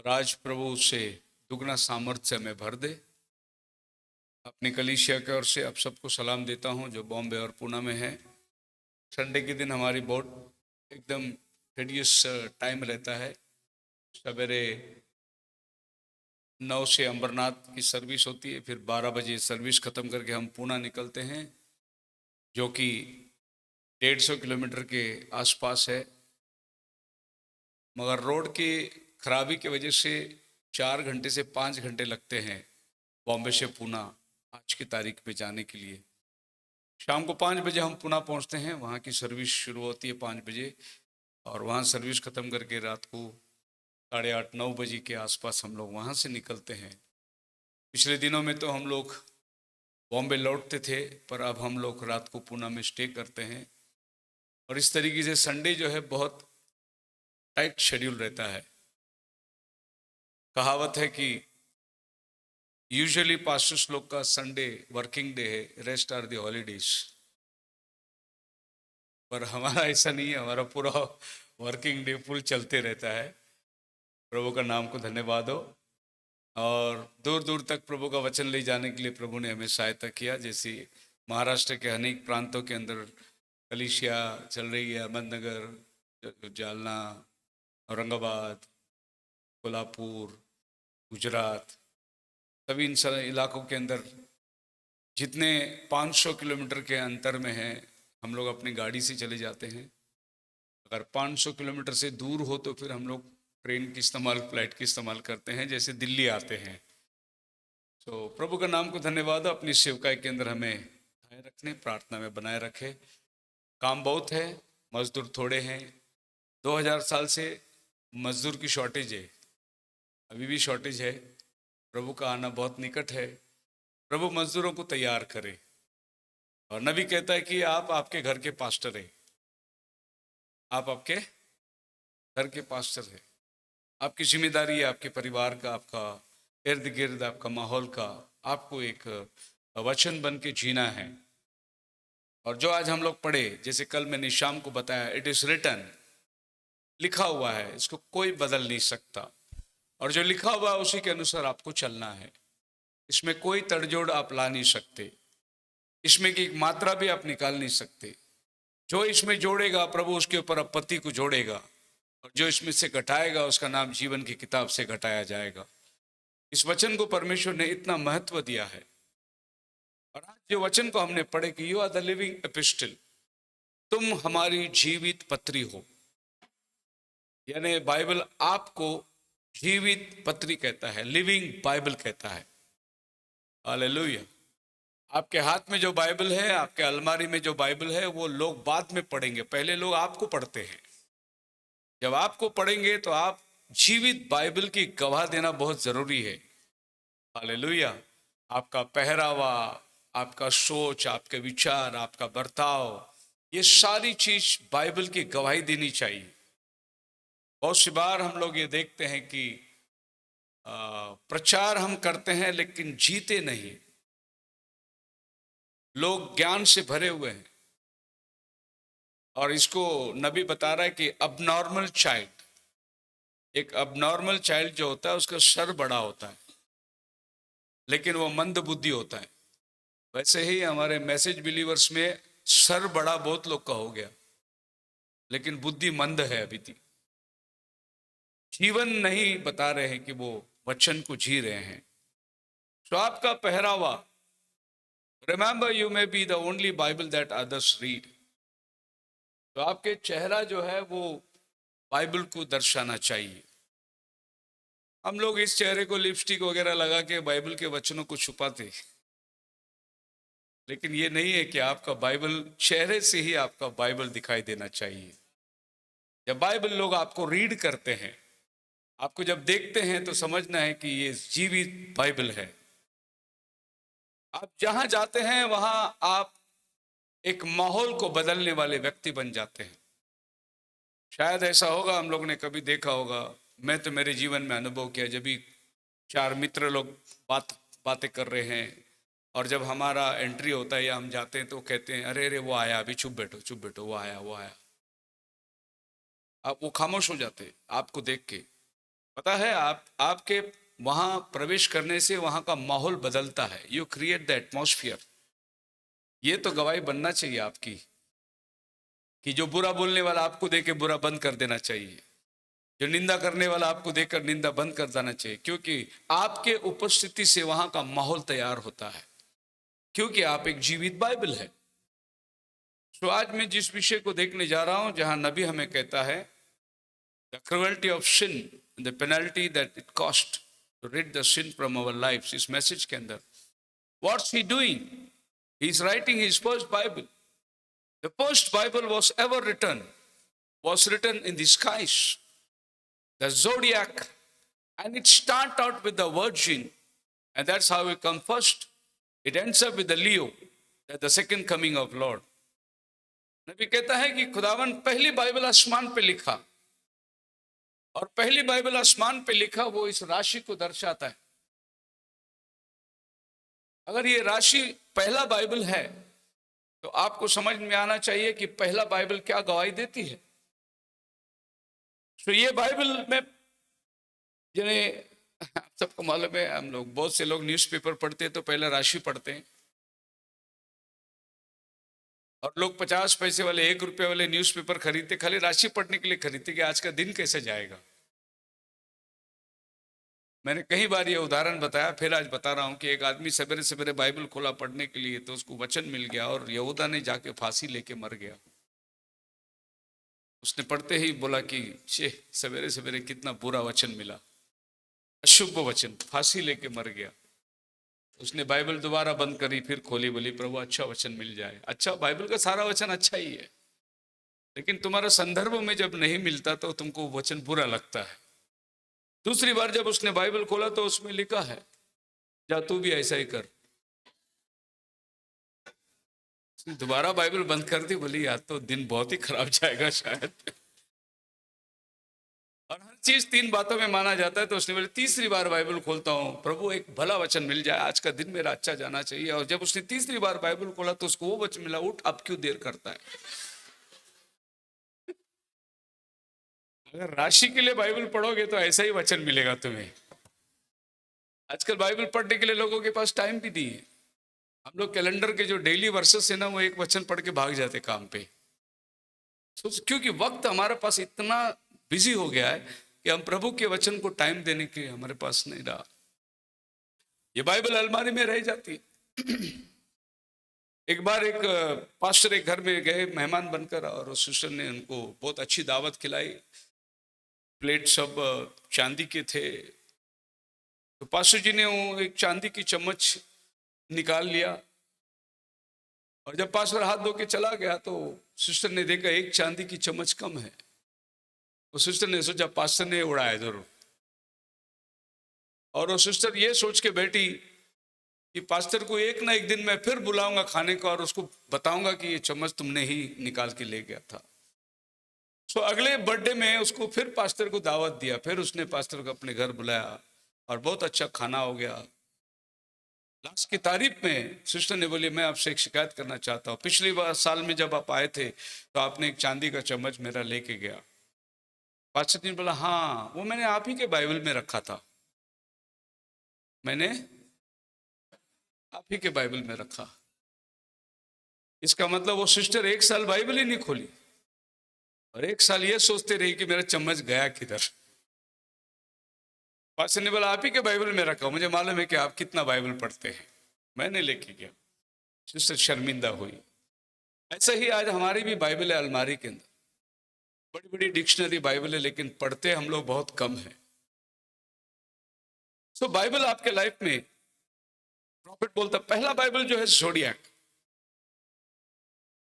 और आज प्रभु से दुगना सामर्थ्य हमें भर दे। अपनी कलीसिया की ओर से आप सबको सलाम देता हूं जो बॉम्बे और पुणे में है। संडे के दिन हमारी बहुत एकदम टेडियस टाइम रहता है। सवेरे 9 से अंबरनाथ की सर्विस होती है, फिर 12 बजे सर्विस खत्म करके हम पुणे निकलते हैं, जो कि 150 किलोमीटर के आसपास है। मगर रोड की खराबी की वजह से 4 घंटे से 5 घंटे लगते हैं बॉम्बे से पुणे आज की तारीख में जाने के लिए। शाम को 5 बजे हम पुणे पहुंचते हैं, वहाँ की सर्विस शुरू होती है 5 बजे, और वहाँ सर्विस ख़त्म करके रात को 8:30-9 बजे के आसपास हम लोग वहाँ से निकलते हैं। पिछले दिनों में तो हम लोग बॉम्बे लौटते थे, पर अब हम लोग रात को पुणे में स्टे करते हैं। और इस तरीके से संडे जो है बहुत टाइट शेड्यूल रहता है। कहावत है कि यूजुअली पास्टर्स लोग का संडे वर्किंग डे है, रेस्ट आर द हॉलीडेज, पर हमारा ऐसा नहीं है। हमारा पूरा वर्किंग डे फुल चलते रहता है। प्रभु का नाम को धन्यवाद हो। और दूर दूर तक प्रभु का वचन ले जाने के लिए प्रभु ने हमें सहायता किया। जैसे महाराष्ट्र के अनेक प्रांतों के अंदर कलीसिया चल रही है, अहमदनगर, जालना, औरंगाबाद, कोल्हापुर, गुजरात, सभी इन सारे इलाकों के अंदर जितने 500 किलोमीटर के अंतर में हैं, हम लोग अपनी गाड़ी से चले जाते हैं। अगर 500 किलोमीटर से दूर हो तो फिर हम लोग ट्रेन की इस्तेमाल, फ्लाइट की इस्तेमाल करते हैं, जैसे दिल्ली आते हैं। तो प्रभु का नाम को धन्यवाद। अपनी सेवकाई के अंदर हमें बनाए रखने, प्रार्थना में बनाए रखे। काम बहुत है, मजदूर थोड़े हैं। 2000 साल से मजदूर की शॉर्टेज है, अभी भी शॉर्टेज है। प्रभु का आना बहुत निकट है। प्रभु मजदूरों को तैयार करे। और नबी कहता है कि आप आपके घर के पास्टर हैं, आप आपके घर के पास्टर हैं। आपकी जिम्मेदारी है आपके परिवार का, आपका इर्द गिर्द, आपका माहौल का, आपको एक वचन बन के जीना है। और जो आज हम लोग पढ़े, जैसे कल मैंने शाम को बताया, इट इज रिटन, लिखा हुआ है, इसको कोई बदल नहीं सकता। और जो लिखा हुआ है उसी के अनुसार आपको चलना है। इसमें कोई तड़जोड़ आप ला नहीं सकते, इसमें की एक मात्रा भी आप निकाल नहीं सकते। जो इसमें जोड़ेगा प्रभु उसके ऊपर आपत्ति को जोड़ेगा, और जो इसमें से घटाएगा उसका नाम जीवन की किताब से घटाया जाएगा। इस वचन को परमेश्वर ने इतना महत्व दिया है। और आज जो वचन को हमने पढ़े कि you are the living epistle, तुम हमारी जीवित पत्री हो। यानी बाइबल आपको जीवित पत्री कहता है, लिविंग बाइबल कहता है। हालेलुया। आपके हाथ में जो बाइबल है, आपके अलमारी में जो बाइबल है, वो लोग बाद में पढ़ेंगे, पहले लोग आपको पढ़ते हैं। जब आपको पढ़ेंगे तो आप जीवित बाइबल की गवाह देना बहुत जरूरी है। हालेलुया। आपका पहरावा, आपका सोच, आपके विचार, आपका बर्ताव, ये सारी चीज बाइबल की गवाही देनी चाहिए। बहुत सी बार हम लोग ये देखते हैं कि प्रचार हम करते हैं लेकिन जीते नहीं। लोग ज्ञान से भरे हुए हैं, और इसको नबी बता रहा है कि अबनॉर्मल चाइल्ड, एक अबनॉर्मल चाइल्ड जो होता है उसका सर बड़ा होता है लेकिन वो मंद बुद्धि होता है। वैसे ही हमारे मैसेज बिलीवर्स में सर बड़ा बहुत लोग का हो गया, लेकिन बुद्धि मंद है अभी तक। जीवन नहीं बता रहे हैं कि वो वचन को जी रहे हैं। तो आपका पहरावा, remember you may be the only Bible that others read. तो आपके चेहरा जो है वो बाइबल को दर्शाना चाहिए। हम लोग इस चेहरे को लिपस्टिक वगैरह लगा के बाइबल के वचनों को छुपाते, लेकिन ये नहीं है कि आपका बाइबल, चेहरे से ही आपका बाइबल दिखाई देना चाहिए। जब बाइबल लोग आपको रीड करते हैं, आपको जब देखते हैं, तो समझना है कि ये जीवित बाइबल है। आप जहां जाते हैं वहां आप एक माहौल को बदलने वाले व्यक्ति बन जाते हैं। शायद ऐसा होगा, हम लोग ने कभी देखा होगा, मैं तो मेरे जीवन में अनुभव किया, जब भी 4 मित्र लोग बातें कर रहे हैं, और जब हमारा एंट्री होता है या हम जाते हैं, तो कहते हैं अरे अरे वो आया, अभी चुप बैठो, वो आया, वो आया। आप वो खामोश हो जाते आपको देख के। पता है, आपके वहां प्रवेश करने से वहां का माहौल बदलता है। You create the atmosphere. ये तो गवाही बनना चाहिए आपकी कि जो बुरा बोलने वाला आपको देख के बुरा बंद कर देना चाहिए, जो निंदा करने वाला आपको देखकर निंदा बंद कर देना चाहिए, क्योंकि आपके उपस्थिति से वहां का माहौल तैयार होता है, क्योंकि आप एक जीवित बाइबल है। तो आज मैं जिस विषय को देखने जा रहा हूं, जहां नबी हमें कहता है the cruelty of sin, the penalty that it cost to rid the sin from our life. इस मैसेज के अंदर what's he doing, he is writing his first Bible. The first Bible was ever written, was written in the skies, the zodiac, and it start out with the Virgin, and that's how it come first. It ends up with the Leo, that the second coming of Lord. नबी कहता है कि खुदावन पहली Bible आसमान पे लिखा, और पहली बाइबल आसमान पे लिखा वो इस राशि को दर्शाता है। अगर ये राशि पहला बाइबल है तो आपको समझ में आना चाहिए कि पहला बाइबल क्या गवाही देती है। तो ये बाइबल में जिन्हें सबको मालूम है, हम लोग बहुत से लोग न्यूज़पेपर पढ़ते हैं तो पहले राशि पढ़ते हैं, और लोग 50 पैसे वाले 1 रुपये वाले न्यूज़पेपर खरीदते खाली राशि पढ़ने के लिए खरीदते कि आज का दिन कैसे जाएगा। मैंने कई बार ये उदाहरण बताया, फिर आज बता रहा हूं कि एक आदमी सवेरे सवेरे बाइबल खोला पढ़ने के लिए तो उसको वचन मिल गया और यहूदा ने जाके फांसी लेके मर गया। उसने पढ़ते ही बोला कि छे सवेरे सवेरे कितना बुरा वचन मिला, अशुभ वचन, फांसी लेके मर गया। उसने बाइबल दोबारा बंद करी, फिर खोली, बोली प्रभु अच्छा वचन मिल जाए। अच्छा, बाइबल का सारा वचन अच्छा ही है, लेकिन तुम्हारा संदर्भ में जब नहीं मिलता तो तुमको वचन बुरा लगता है। दूसरी बार जब उसने बाइबल खोला तो उसमें लिखा है जा तू भी ऐसा ही कर। दोबारा बाइबल बंद कर दी, बोली यार तो दिन बहुत ही खराब जाएगा शायद। और हर चीज 3 बातों में माना जाता है, तो उसने बोले तीसरी बार बाइबल खोलता हूं प्रभु एक भला वचन मिल जाए, आज का दिन मेरा अच्छा जाना चाहिए। और जब उसने तीसरी बार बाइबल खोला तो उसको वो वचन मिला, उठ अब क्यों देर करता है। अगर राशि के लिए बाइबल पढ़ोगे तो ऐसा ही वचन मिलेगा तुम्हें। आजकल बाइबल पढ़ने के लिए लोगों के पास टाइम भी नहीं है। हम लोग कैलेंडर के जो डेली वर्सेस है ना, वो एक वचन पढ़ के भाग जाते काम पे, क्योंकि वक्त हमारे पास इतना बिजी हो गया है कि हम प्रभु के वचन को टाइम देने के हमारे पास नहीं रहा। ये बाइबल अलमारी में रह जाती है। एक बार एक पास्टर एक घर में गए मेहमान बनकर, और उस सिस्टर ने उनको बहुत अच्छी दावत खिलाई, प्लेट सब चांदी के थे। तो पास्टर जी ने वो एक चांदी की चम्मच निकाल लिया, और जब पास्टर हाथ धो के चला गया तो सिस्टर ने देखा एक चांदी की चम्मच कम है। तो सिस्टर ने सोचा पास्टर ने उड़ाया जरूर, और वो सिस्टर ये सोच के बैठी कि पास्टर को एक ना एक दिन मैं फिर बुलाऊंगा खाने को, और उसको बताऊंगा कि ये चम्मच तुमने ही निकाल के ले गया था। तो अगले बर्थडे में उसको फिर पास्टर को दावत दिया, फिर उसने पास्टर को अपने घर बुलाया और बहुत अच्छा खाना हो गया। लास्ट की तारीफ में सिस्टर ने बोली मैं आपसे एक शिकायत करना चाहता हूँ, पिछली बार साल में जब आप आए थे तो आपने एक चांदी का चम्मच मेरा लेके गया। पास्टर ने बोला हाँ वो मैंने आप ही के बाइबल में रखा था, मैंने आप ही के बाइबल में रखा। इसका मतलब वो सिस्टर 1 साल बाइबल ही नहीं खोली, और 1 साल ये सोचते रही कि मेरा चम्मच गया किधर। पास्टर ने बोला आप ही के बाइबल में रखा, मुझे मालूम है कि आप कितना बाइबल पढ़ते हैं, मैंने लेके गया। सिस्टर शर्मिंदा हुई। ऐसा ही आज हमारी भी बाइबल है अलमारी के अंदर, बड़ी बड़ी डिक्शनरी बाइबल है, लेकिन पढ़ते हम लोग बहुत कम है। सो बाइबल आपके लाइफ में, प्रॉफिट बोलता पहला बाइबल जो है ज़ोडिएक,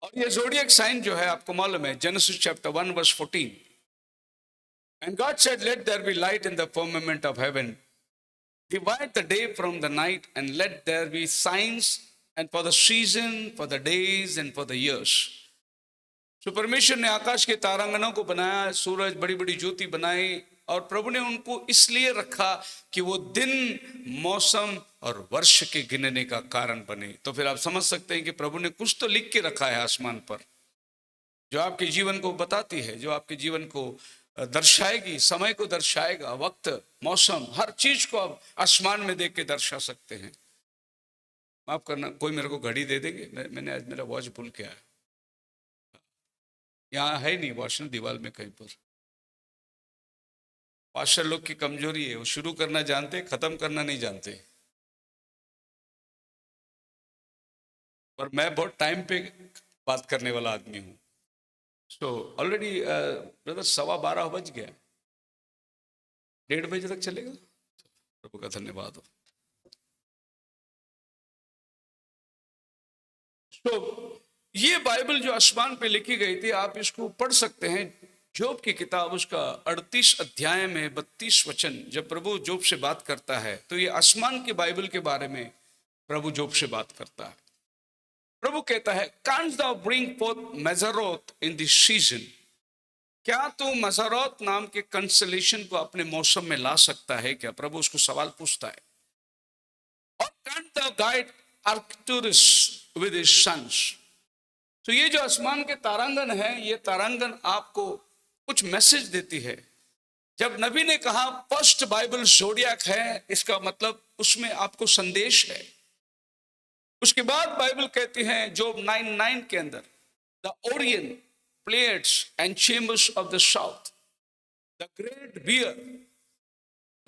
और ये ज़ोडिएक साइन जो है आपको मालूम है, Genesis chapter 1 verse 14, and God said let there be light in the firmament of heaven, divide the day from the night, and let there be signs and for the season, for the days and for the years. तो परमेश्वर ने आकाश के तारांगणों को बनाया, सूरज बड़ी बड़ी ज्योति बनाई, और प्रभु ने उनको इसलिए रखा कि वो दिन, मौसम और वर्ष के गिनने का कारण बने। तो फिर आप समझ सकते हैं कि प्रभु ने कुछ तो लिख के रखा है आसमान पर, जो आपके जीवन को बताती है, जो आपके जीवन को दर्शाएगी, समय को दर्शाएगा, वक्त, मौसम, हर चीज को आप आसमान में देख के दर्शा सकते हैं। माफ करना, कोई मेरे को घड़ी दे देंगे? मैंने आज मेरा वॉच भूल के आया। यहाँ है नहीं वॉच ना, दीवार में कहीं पर। पास्टर लोग की कमजोरी है, वो शुरू करना जानते, खत्म करना नहीं जानते। पर मैं बहुत टाइम पे बात करने वाला आदमी हूँ। सो ऑलरेडी ब्रदर 12:15 बज गया, 1:30 बजे तक चलेगा। प्रभु का धन्यवाद हो। तो ये बाइबल जो आसमान पे लिखी गई थी, आप इसको पढ़ सकते हैं। जोब की किताब उसका 38 अध्याय में 32 वचन, जब प्रभु जोब से बात करता है तो ये आसमान की बाइबल के बारे में प्रभु जोब से बात करता है। प्रभु कहता है, can't thou bring forth Mazzaroth in this season? क्या तू मजरोत नाम के कंसलेशन को अपने मौसम में ला सकता है क्या? प्रभु उसको सवाल पूछता है। और can't thou guide Arcturus with his sons? तो ये जो आसमान के तारांगन है, ये तारांगन आपको कुछ मैसेज देती है। जब नबी ने कहा फर्स्ट बाइबल जोडियाक है, इसका मतलब उसमें आपको संदेश है। उसके बाद बाइबल कहती है जोब 9:9 के अंदर, the Orion, players and chambers of the south, the great bear.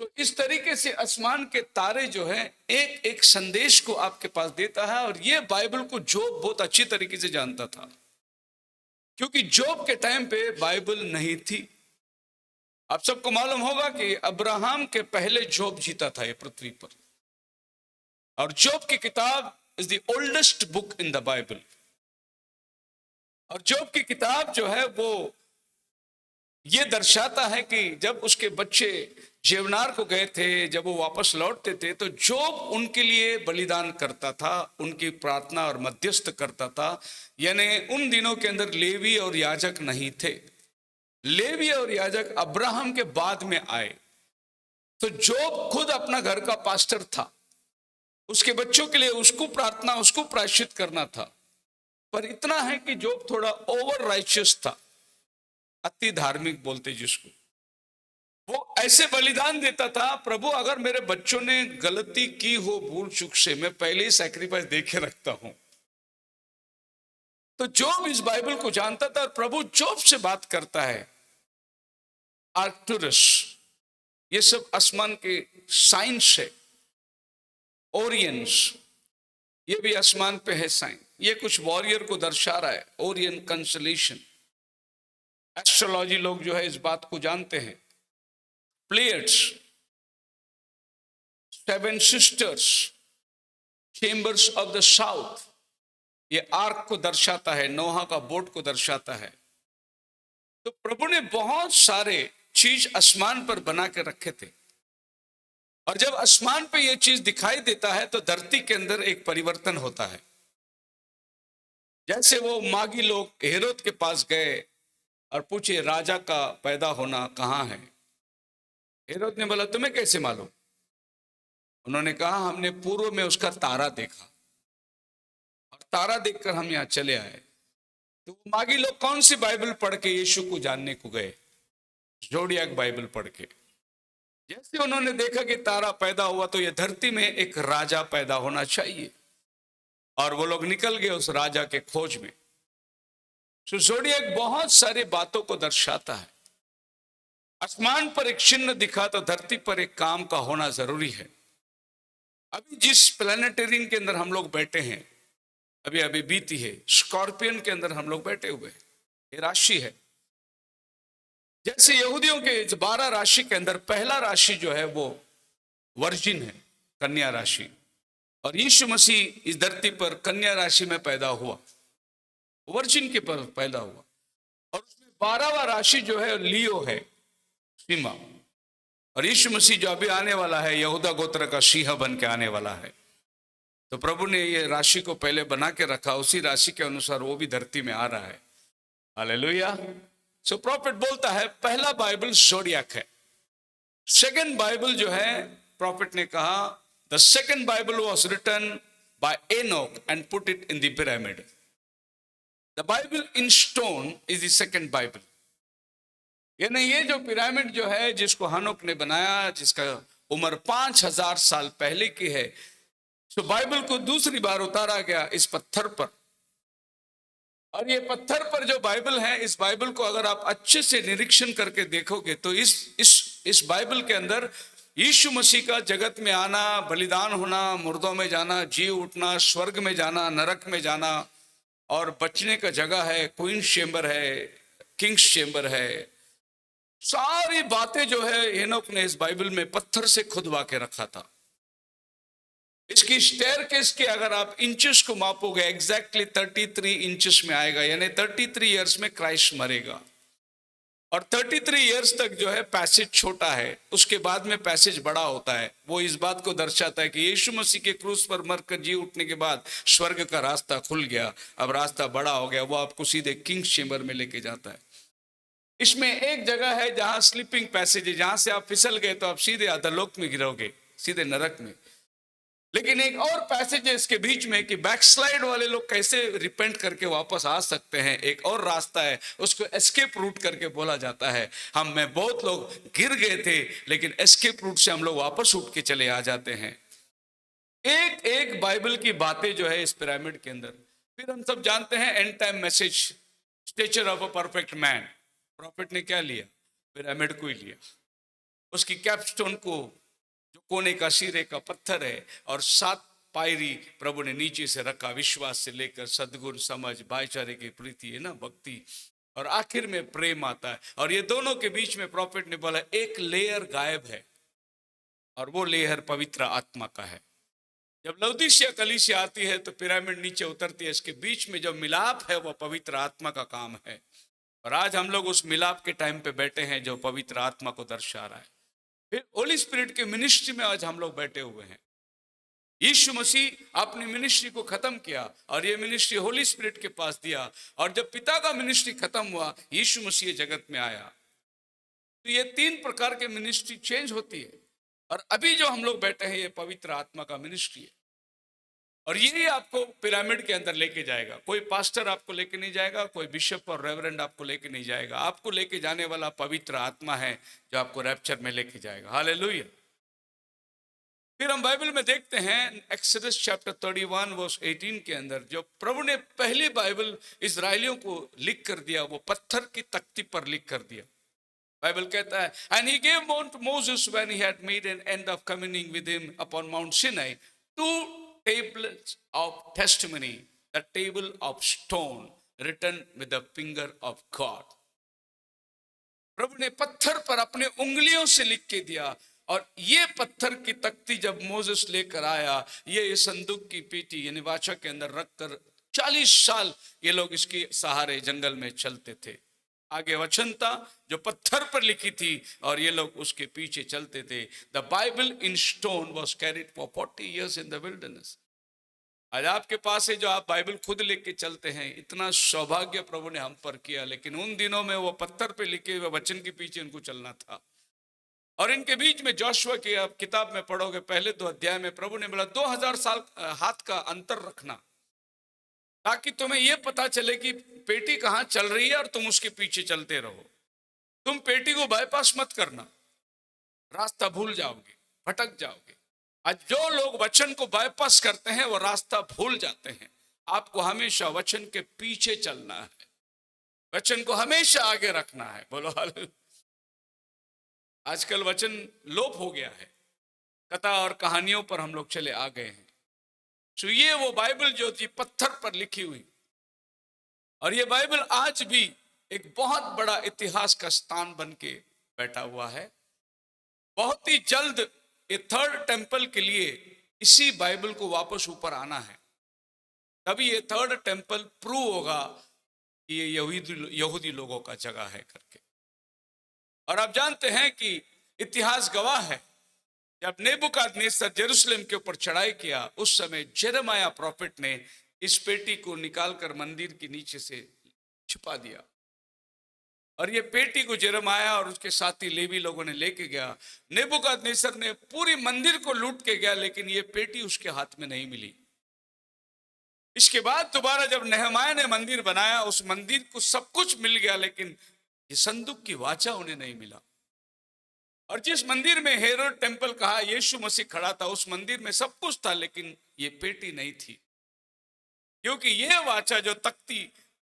तो इस तरीके से आसमान के तारे जो है एक एक संदेश को आपके पास देता है। और ये बाइबल को जोब बहुत अच्छी तरीके से जानता था, क्योंकि जोब के टाइम पे बाइबल नहीं थी। आप सबको मालूम होगा कि अब्राहम के पहले जोब जीता था ये पृथ्वी पर, और जोब की किताब is the oldest book in the Bible. और जोब की किताब जो है वो ये दर्शाता है कि जब उसके बच्चे जेवनार को गए थे, जब वो वापस लौटते थे, तो जोब उनके लिए बलिदान करता था, उनकी प्रार्थना और मध्यस्थ करता था। यानी उन दिनों के अंदर लेवी और याजक नहीं थे। लेवी और याजक अब्राहम के बाद में आए। तो जोब खुद अपना घर का पास्टर था, उसके बच्चों के लिए उसको प्रार्थना, उसको प्रायश्चित करना था। पर इतना है कि जोब थोड़ा ओवर राइचियस था, अति धार्मिक बोलते जिसको। वो ऐसे बलिदान देता था, प्रभु अगर मेरे बच्चों ने गलती की हो भूल चूक से, मैं पहले ही सैक्रिफाइस दे के रखता हूं। तो जोब इस बाइबल को जानता था, और प्रभु जोब से बात करता है। आर्कटुरस, ये सब आसमान के साइंस है। ओरियंस, ये भी आसमान पे है साइन। ये कुछ वॉरियर को दर्शा रहा है, ओरियन कंसलेशन। एस्ट्रोलॉजी लोग जो है इस बात को जानते हैं। Players, 7 sisters, chambers of the south, ये आर्क को दर्शाता है, नोहा का बोट को दर्शाता है। तो प्रभु ने बहुत सारे चीज आसमान पर बना के रखे थे। और जब आसमान पे ये चीज दिखाई देता है तो धरती के अंदर एक परिवर्तन होता है। जैसे वो मागी लोग हेरोद के पास गए और पूछे राजा का पैदा होना कहाँ है। हेरोद ने बोला तुम्हें कैसे मालूम? उन्होंने कहा हमने पूर्व में उसका तारा देखा, और तारा देखकर हम यहाँ चले आए। तो मागी लोग कौन सी बाइबल पढ़ के यीशु को जानने को गए? जोडियाक बाइबल पढ़ के। जैसे उन्होंने देखा कि तारा पैदा हुआ, तो ये धरती में एक राजा पैदा होना चाहिए, और वो लोग निकल गए उस राजा के खोज में। तो जोडियाक बहुत सारी बातों को दर्शाता है। आसमान पर एक चिन्ह दिखा तो धरती पर एक काम का होना जरूरी है। अभी जिस प्लैनेटेरियम के अंदर हम लोग बैठे हैं, अभी अभी बीती है, स्कॉर्पियन के अंदर हम लोग बैठे हुए हैं। ये राशि है। जैसे यहूदियों के 12 राशि के अंदर पहला राशि जो है वो वर्जिन है, कन्या राशि। और यीशु मसीह इस धरती पर कन्या राशि में पैदा हुआ, वर्जिन के पर पैदा हुआ। और उसमें 12वां राशि जो है लियो है, सीमा। और यीशु मसीह जो अभी आने वाला है, यहूदा गोत्र का सिंह बन के आने वाला है। तो प्रभु ने ये राशि को पहले बना के रखा, उसी राशि के अनुसार वो भी धरती में आ रहा है। हालेलुया। सो प्रॉफिट बोलता है पहला बाइबल जोडियाक है। सेकंड बाइबल जो है, प्रॉफिट ने कहा the second Bible was written by Enoch and put it in the pyramid. The Bible in stone is the second Bible. यानी ये जो पिरामिड जो है जिसको हनोक ने बनाया, जिसका उम्र 5000 साल पहले की है, तो बाइबल को दूसरी बार उतारा गया इस पत्थर पर। और ये पत्थर पर जो बाइबल है, इस बाइबल को अगर आप अच्छे से निरीक्षण करके देखोगे तो इस बाइबल के अंदर यीशु मसीह का जगत में आना, बलिदान होना, मुर्दों में जाना, जी उठना, स्वर्ग में जाना, नरक में जाना, और बचने का जगह है, क्वींस चेंबर है, किंग्स चेंबर है, सारी बातें जो है हेनोक ने इस बाइबल में पत्थर से खुदवा के रखा था। इसकी स्टेयरकेस के अगर आप इंचेस को मापोगे, एग्जैक्टली 33 इंचेस में आएगा, यानी 33 इयर्स में क्राइस्ट मरेगा। और 33 इयर्स तक जो है पैसेज छोटा है, उसके बाद में पैसेज बड़ा होता है। वो इस बात को दर्शाता है कि यीशु मसीह के क्रूस पर मरकर जी उठने के बाद स्वर्ग का रास्ता खुल गया, अब रास्ता बड़ा हो गया, वो आपको सीधे किंग्स चेंबर में लेके जाता है। इसमें एक जगह है जहां स्लीपिंग पैसेज है, जहां से आप फिसल गए तो आप सीधे अधोलोक में गिरोगे, सीधे नरक में। लेकिन एक और पैसेज है इसके बीच में कि बैकस्लाइड वाले लोग कैसे रिपेंट करके वापस आ सकते हैं, एक और रास्ता है, उसको एस्केप रूट करके बोला जाता है। हम में बहुत लोग गिर गए थे, लेकिन एस्केप रूट से हम लोग वापस उठ के चले आ जाते हैं। एक एक बाइबल की बातें जो है इस पिरामिड के अंदर। फिर हम सब जानते हैं and time message, stature of a perfect man. Profit ने क्या लिया? पिरामिड को ही लिया। उसकी कैपस्टोन को, जो कोने का सिरे का पत्थर है, और 7 पायरी प्रभु ने नीचे से रखा, विश्वास से लेकर सद्गुण, समझ, भाईचारे की प्रीति है ना, भक्ति, और आखिर में प्रेम आता है। और ये दोनों के बीच में प्रॉफिट ने बोला एक लेयर गायब है, और वो लेयर पवित्र आत्मा का है। जब लौदीसिया कलीसिया आती है तो पिरामिड नीचे उतरती है, इसके बीच में जो मिलाप है वो पवित्र आत्मा का काम है। और आज हम लोग उस मिलाप के टाइम पे बैठे हैं जो पवित्र आत्मा को दर्शा रहा है। फिर होली स्पिरिट के मिनिस्ट्री में आज हम लोग बैठे हुए हैं। यीशु मसीह अपनी मिनिस्ट्री को खत्म किया और ये मिनिस्ट्री होली स्पिरिट के पास दिया। और जब पिता का मिनिस्ट्री खत्म हुआ, यीशु मसीह जगत में आया। तो ये 3 प्रकार के मिनिस्ट्री चेंज होती है। और अभी जो हम लोग बैठे हैं ये पवित्र आत्मा का मिनिस्ट्री है, और यही आपको पिरामिड के अंदर लेके जाएगा। कोई पास्टर आपको लेके नहीं जाएगा, कोई बिशप और रेवरेंड आपको लेके नहीं जाएगा। आपको लेके जाने वाला पवित्र आत्मा है जो आपको रैप्चर में लेके जाएगा। हालेलुया। फिर हम बाइबल में देखते हैं एक्सोडस चैप्टर 31 वर्स 18 के अंदर, जो प्रभु ने पहली बाइबल इजराइलियों को लिख कर दिया, वो पत्थर की तख्ती पर लिख कर दिया। बाइबल कहता है, and he gave Moses when he had made an end of communing with him upon Mount Sinai 2 tables of testimony, the table of stone written with the finger of God. प्रभु ने पत्थर पर अपने उंगलियों से लिख के दिया। और ये पत्थर की तख्ती जब मोसेस लेकर आया, ये संदूक की पेटी यानी वाचा के अंदर रखकर 40 साल ये लोग इसके सहारे जंगल में चलते थे। आगे वचन था जो पत्थर पर लिखी थी और ये लोग उसके पीछे चलते थे। The Bible in stone was carried for 40 years in the wilderness. आज आपके पास है जो आप बाइबल खुद लेके चलते हैं, इतना सौभाग्य प्रभु ने हम पर किया। लेकिन उन दिनों में वो पत्थर पे लिखे हुए वचन के पीछे उनको चलना था। और इनके बीच में जोशुआ की आप किताब में पढ़ोगे पहले 2 अध्याय में, प्रभु ने बोला 2000 साल हाथ का अंतर रखना, ताकि तुम्हें यह पता चले कि पेटी कहां चल रही है और तुम उसके पीछे चलते रहो। तुम पेटी को बाईपास मत करना, रास्ता भूल जाओगे, भटक जाओगे। आज जो लोग वचन को बाईपास करते हैं वो रास्ता भूल जाते हैं। आपको हमेशा वचन के पीछे चलना है, वचन को हमेशा आगे रखना है। बोलो हालेलुया। आजकल वचन लोप हो गया है, कथा और कहानियों पर हम लोग चले आ गए हैं। तो ये वो बाइबल जो थी पत्थर पर लिखी हुई, और ये बाइबल आज भी एक बहुत बड़ा इतिहास का स्थान बन के बैठा हुआ है। बहुत ही जल्द ये 3rd टेम्पल के लिए इसी बाइबल को वापस ऊपर आना है, तभी ये 3rd टेम्पल प्रूव होगा कि ये यहूदी लोगों का जगह है करके। और आप जानते हैं कि इतिहास गवाह है, जब नेबुकदनेस्सर यरूशलेम के ऊपर चढ़ाई किया, उस समय जेरेमाया प्रॉफिट ने इस पेटी को निकालकर मंदिर के नीचे से छुपा दिया। और ये पेटी को जेरेमाया और उसके साथी लेवी लोगों ने लेके गया। नेबुकदनेस्सर ने पूरी मंदिर को लूट के गया, लेकिन ये पेटी उसके हाथ में नहीं मिली। इसके बाद दोबारा जब नहमाया ने मंदिर बनाया, उस मंदिर को सब कुछ मिल गया, लेकिन ये संदूक की वाचा उन्हें नहीं मिला। और जिस मंदिर में हेरोड टेम्पल कहा यीशु मसीह खड़ा था, उस मंदिर में सब कुछ था, लेकिन ये पेटी नहीं थी। क्योंकि यह वाचा जो तख्ती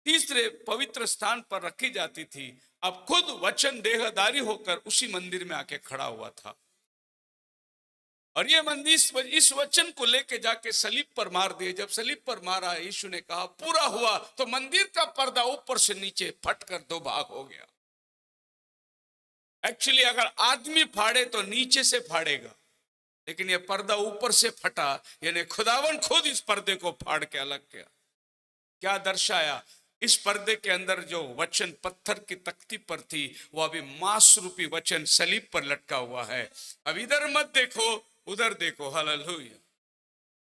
तीसरे पवित्र स्थान पर रखी जाती थी, अब खुद वचन देहधारी होकर उसी मंदिर में आके खड़ा हुआ था। और ये मंदिर इस वचन को लेके जाके सलीब पर मार दिए। जब सलीब पर मारा, यीशु ने कहा पूरा हुआ, तो मंदिर का पर्दा ऊपर से नीचे फटकर दो भाग हो गया। एक्चुअली अगर आदमी फाड़े तो नीचे से फाड़ेगा, लेकिन यह पर्दा ऊपर से फटा, यानी खुदावन खुद इस पर्दे को फाड़ के अलग किया। क्या दर्शाया? इस पर्दे के अंदर जो वचन पत्थर की तख्ती पर थी, वो अभी मांस रूपी वचन सलीब पर लटका हुआ है। अब इधर मत देखो, उधर देखो। हालेलुया।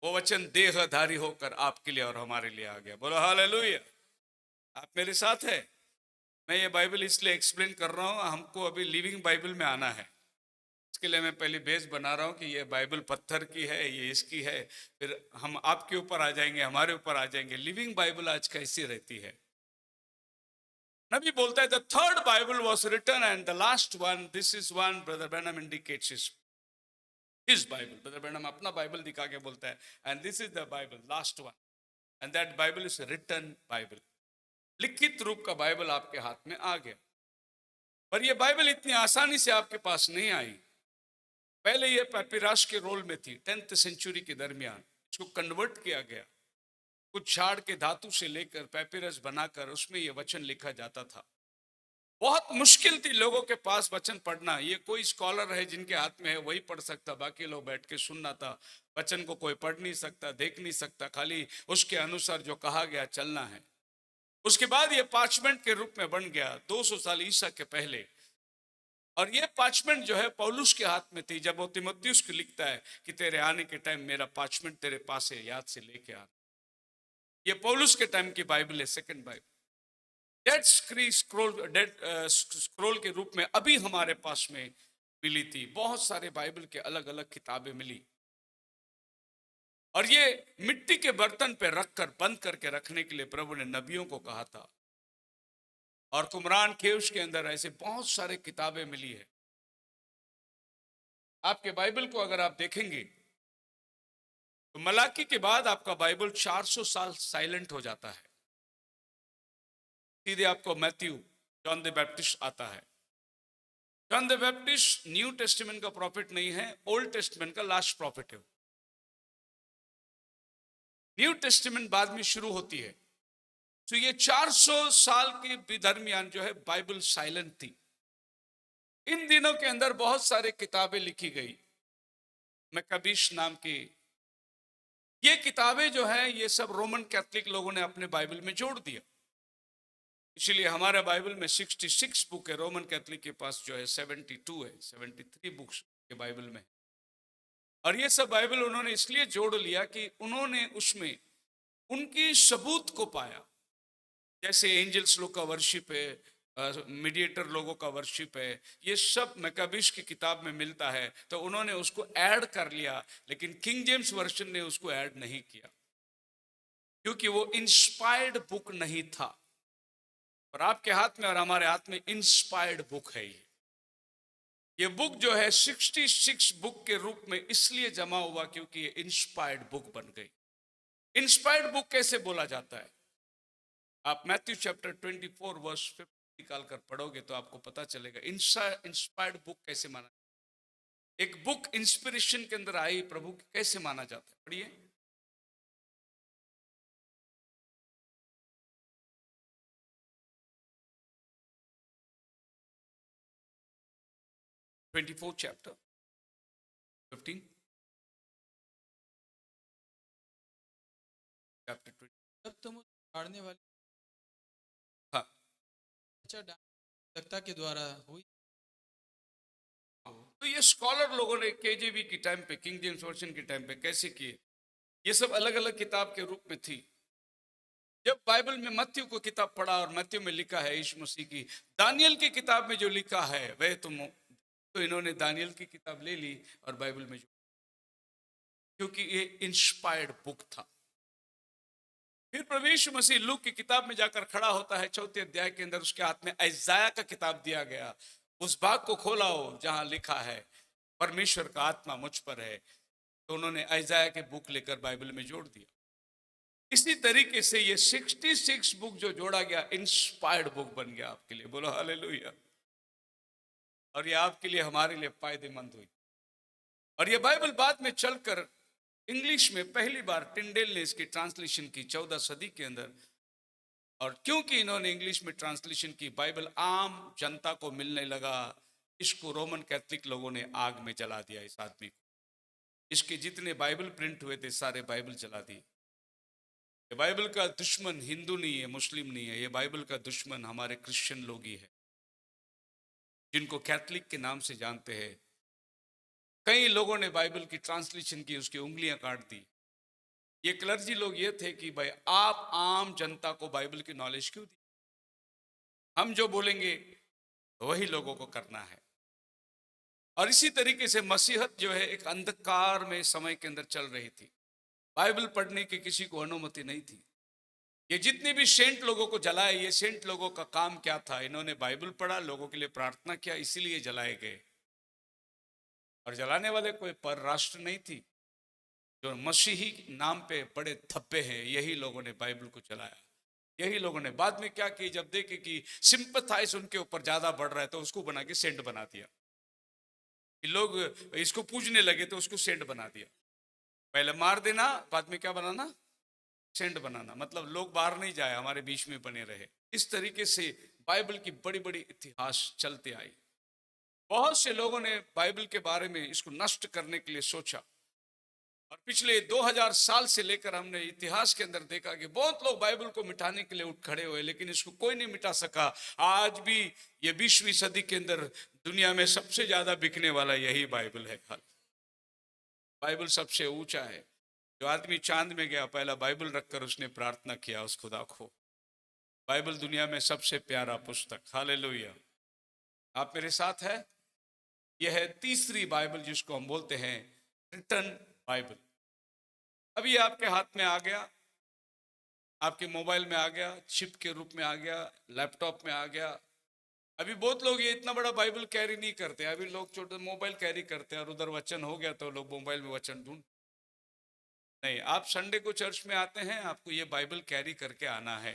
वो वचन देहधारी होकर आपके लिए और हमारे लिए आ गया। बोलो हालेलुया। आप मेरे साथ है? मैं ये बाइबल इसलिए एक्सप्लेन कर रहा हूँ, हमको अभी लिविंग बाइबल में आना है। इसके लिए मैं पहले बेस बना रहा हूँ कि ये बाइबल पत्थर की है, ये इसकी है, फिर हम आपके ऊपर आ जाएंगे, हमारे ऊपर आ जाएंगे। लिविंग बाइबल आज कैसी रहती है? नबी बोलता है the third Bible was written and the last one, this is one brother Branham indicates his Bible. Brother Branham अपना बाइबल दिखा के बोलता है and this is the Bible last one, and that Bible is written Bible. लिखित रूप का Bible आपके हाथ में आ गया। पर यह बाइबल इतनी आसानी से आपके पास नहीं आई। पहले यह पैपिरस के रोल में थी। 10th सेंचुरी के दरमियान इसको कन्वर्ट किया गया। कुछ झाड़ के धातु से लेकर पैपिरस बनाकर उसमें यह वचन लिखा जाता था। बहुत मुश्किल थी लोगों के पास वचन पढ़ना। ये कोई स्कॉलर है जिनके हाथ में है वही पढ़ सकता, बाकी लोग बैठ के सुनना था। वचन को कोई पढ़ नहीं सकता, देख नहीं सकता, खाली उसके अनुसार जो कहा गया चलना है। उसके बाद ये पार्चमेंट के रूप में बन गया 200 साल ईसा के पहले। और ये पार्चमेंट जो है पौलुस के हाथ में थी। जब वो तीमुथियुस को लिखता है कि तेरे आने के टाइम मेरा पार्चमेंट तेरे पास है, याद से लेके आ। ये पौलुस के टाइम की बाइबल है, सेकंड बाइबल। डेड स्क्रोल के रूप में अभी हमारे पास में मिली थी। बहुत सारे बाइबल के अलग अलग किताबें मिली। और ये मिट्टी के बर्तन पे रखकर बंद करके रखने के लिए प्रभु ने नबियों को कहा था। और कुमरान केव्स के अंदर ऐसे बहुत सारे किताबें मिली है। आपके बाइबल को अगर आप देखेंगे तो मलाकी के बाद आपका बाइबल 400 साल साइलेंट हो जाता है। सीधे आपको मैथ्यू, जॉन द बैप्टिस्ट आता है। John the Baptist New Testament का प्रॉफिट नहीं है, ओल्ड टेस्टामेंट का लास्ट प्रॉफिट है। न्यू टेस्टामेंट बाद में शुरू होती है। तो ये 400 साल के दरमियान जो है बाइबल साइलेंट थी। इन दिनों के अंदर बहुत सारे किताबें लिखी गई। मैकाबीश नाम की ये किताबें जो है ये सब रोमन कैथोलिक लोगों ने अपने बाइबल में जोड़ दिया। इसलिए हमारे बाइबल में 66 बुक है। रोमन कैथोलिक के पास जो है 72 है, 73 बुक्स के बाइबल में। और ये सब बाइबल उन्होंने इसलिए जोड़ लिया कि उन्होंने उसमें उनकी सबूत को पाया। जैसे एंजल्स लोग का वर्शिप है, मीडिएटर लोगों का वर्शिप है, ये सब मैकाबीश की किताब में मिलता है। तो उन्होंने उसको ऐड कर लिया, लेकिन किंग जेम्स वर्जन ने उसको ऐड नहीं किया क्योंकि वो इंस्पायर्ड बुक नहीं था। और आपके हाथ में और हमारे हाथ में इंस्पायर्ड बुक है। ये बुक जो है 66 बुक के रूप में इसलिए जमा हुआ क्योंकि ये इंस्पायर्ड बुक बन गई। इंस्पायर्ड बुक कैसे बोला जाता है? आप मैथ्यू चैप्टर 24 वर्स 50 निकाल कर पढ़ोगे तो आपको पता चलेगा इंस्पायर्ड बुक कैसे माना। एक बुक इंस्पिरेशन के अंदर आई प्रभु कैसे माना जाता है। पढ़िए। Twenty four chapter 15 chapter 20। जब तुम उस फाड़ने वाली हाँ, सत्ता के द्वारा हुई। तो ये स्कॉलर लोगों ने केजेवी की टाइम पे, किंग जेम्स वर्जन के टाइम पे कैसे किए, ये सब अलग अलग किताब के रूप में थी। जब बाइबल में मत्ती को किताब पढ़ा और मत्ती में लिखा है यीशु मसीह की, दानियल की किताब में जो लिखा है वह तो इन्होंने दानियल की किताब ले ली और बाइबल में जो, क्योंकि ये इंस्पायर्ड बुक था। फिर प्रभु यीशु मसीह लूक की किताब में जाकर खड़ा होता है, 4 अध्याय के अंदर उसके हाथ में ऐसाया का किताब दिया गया। उस भाग को खोलाओ जहां लिखा है परमेश्वर का आत्मा मुझ पर है। तो उन्होंने ऐसाया के बुक लेकर बाइबल में जोड़ दिया। इसी तरीके से ये 66 बुक जो जोड़ा गया, इंस्पायर्ड बुक बन गया आपके लिए। बोलो हालेलुया। और ये आपके लिए, हमारे लिए फायदेमंद हुई। और ये बाइबल बाद में चलकर इंग्लिश में पहली बार टिंडेल ने इसकी ट्रांसलेशन की 14 सदी के अंदर। और क्योंकि इन्होंने इंग्लिश में ट्रांसलेशन की, बाइबल आम जनता को मिलने लगा। इसको रोमन कैथलिक लोगों ने आग में जला दिया इस आदमी को। इसके जितने बाइबल प्रिंट हुए थे सारे बाइबल जला दिए। ये बाइबल का दुश्मन हिंदू नहीं है, मुस्लिम नहीं है, ये बाइबल का दुश्मन हमारे क्रिश्चियन लोग ही है, जिनको कैथलिक के नाम से जानते हैं। कई लोगों ने बाइबल की ट्रांसलेशन की, उसकी उंगलियां काट दी। ये क्लर्जी लोग ये थे कि भाई आप आम जनता को बाइबल की नॉलेज क्यों दी? हम जो बोलेंगे वही लोगों को करना है। और इसी तरीके से मसीहत जो है एक अंधकार में समय के अंदर चल रही थी। बाइबल पढ़ने की किसी को अनुमति नहीं थी। ये जितने भी सेंट लोगों को जलाए, ये सेंट लोगों का काम क्या था? इन्होंने बाइबल पढ़ा, लोगों के लिए प्रार्थना किया, इसीलिए जलाए गए। और जलाने वाले कोई परराष्ट्र नहीं थी। जो मसीही नाम पे बड़े धब्बे हैं, यही लोगों ने बाइबल को जलाया। यही लोगों ने बाद में क्या कि जब देखे कि सिंपथाइज उनके ऊपर ज्यादा बढ़ रहा है, तो उसको बना के सेंट बना दिया। कि लोग इसको पूजने लगे तो उसको सेंट बना दिया। पहले मार देना, बाद में क्या बनाना? सेंट बनाना। मतलब लोग बाहर नहीं जाए, हमारे बीच में बने रहे। इस तरीके से बाइबल की बड़ी बड़ी इतिहास चलते आई। बहुत से लोगों ने बाइबल के बारे में इसको नष्ट करने के लिए सोचा। और पिछले 2000 साल से लेकर हमने इतिहास के अंदर देखा कि बहुत लोग बाइबल को मिटाने के लिए उठ खड़े हुए, लेकिन इसको कोई नहीं मिटा सका। आज भी ये 20वीं सदी के अंदर दुनिया में सबसे ज्यादा बिकने वाला यही बाइबल है। बाइबल सबसे ऊंचा है। जो आदमी चांद में गया, पहला बाइबल रखकर उसने प्रार्थना किया उस खुदा को। बाइबल दुनिया में सबसे प्यारा पुस्तक। हालेलुया। आप मेरे साथ है? यह है तीसरी बाइबल जिसको हम बोलते हैं रिटन बाइबल। अभी आपके हाथ में आ गया, आपके मोबाइल में आ गया, चिप के रूप में आ गया, लैपटॉप में आ गया। अभी बहुत लोग ये इतना बड़ा बाइबल कैरी नहीं करते। अभी लोग छोटे मोबाइल कैरी करते हैं, और उधर वचन हो गया तो लोग मोबाइल में वचन ढूंढ। नहीं, आप संडे को चर्च में आते हैं, आपको ये बाइबल कैरी करके आना है।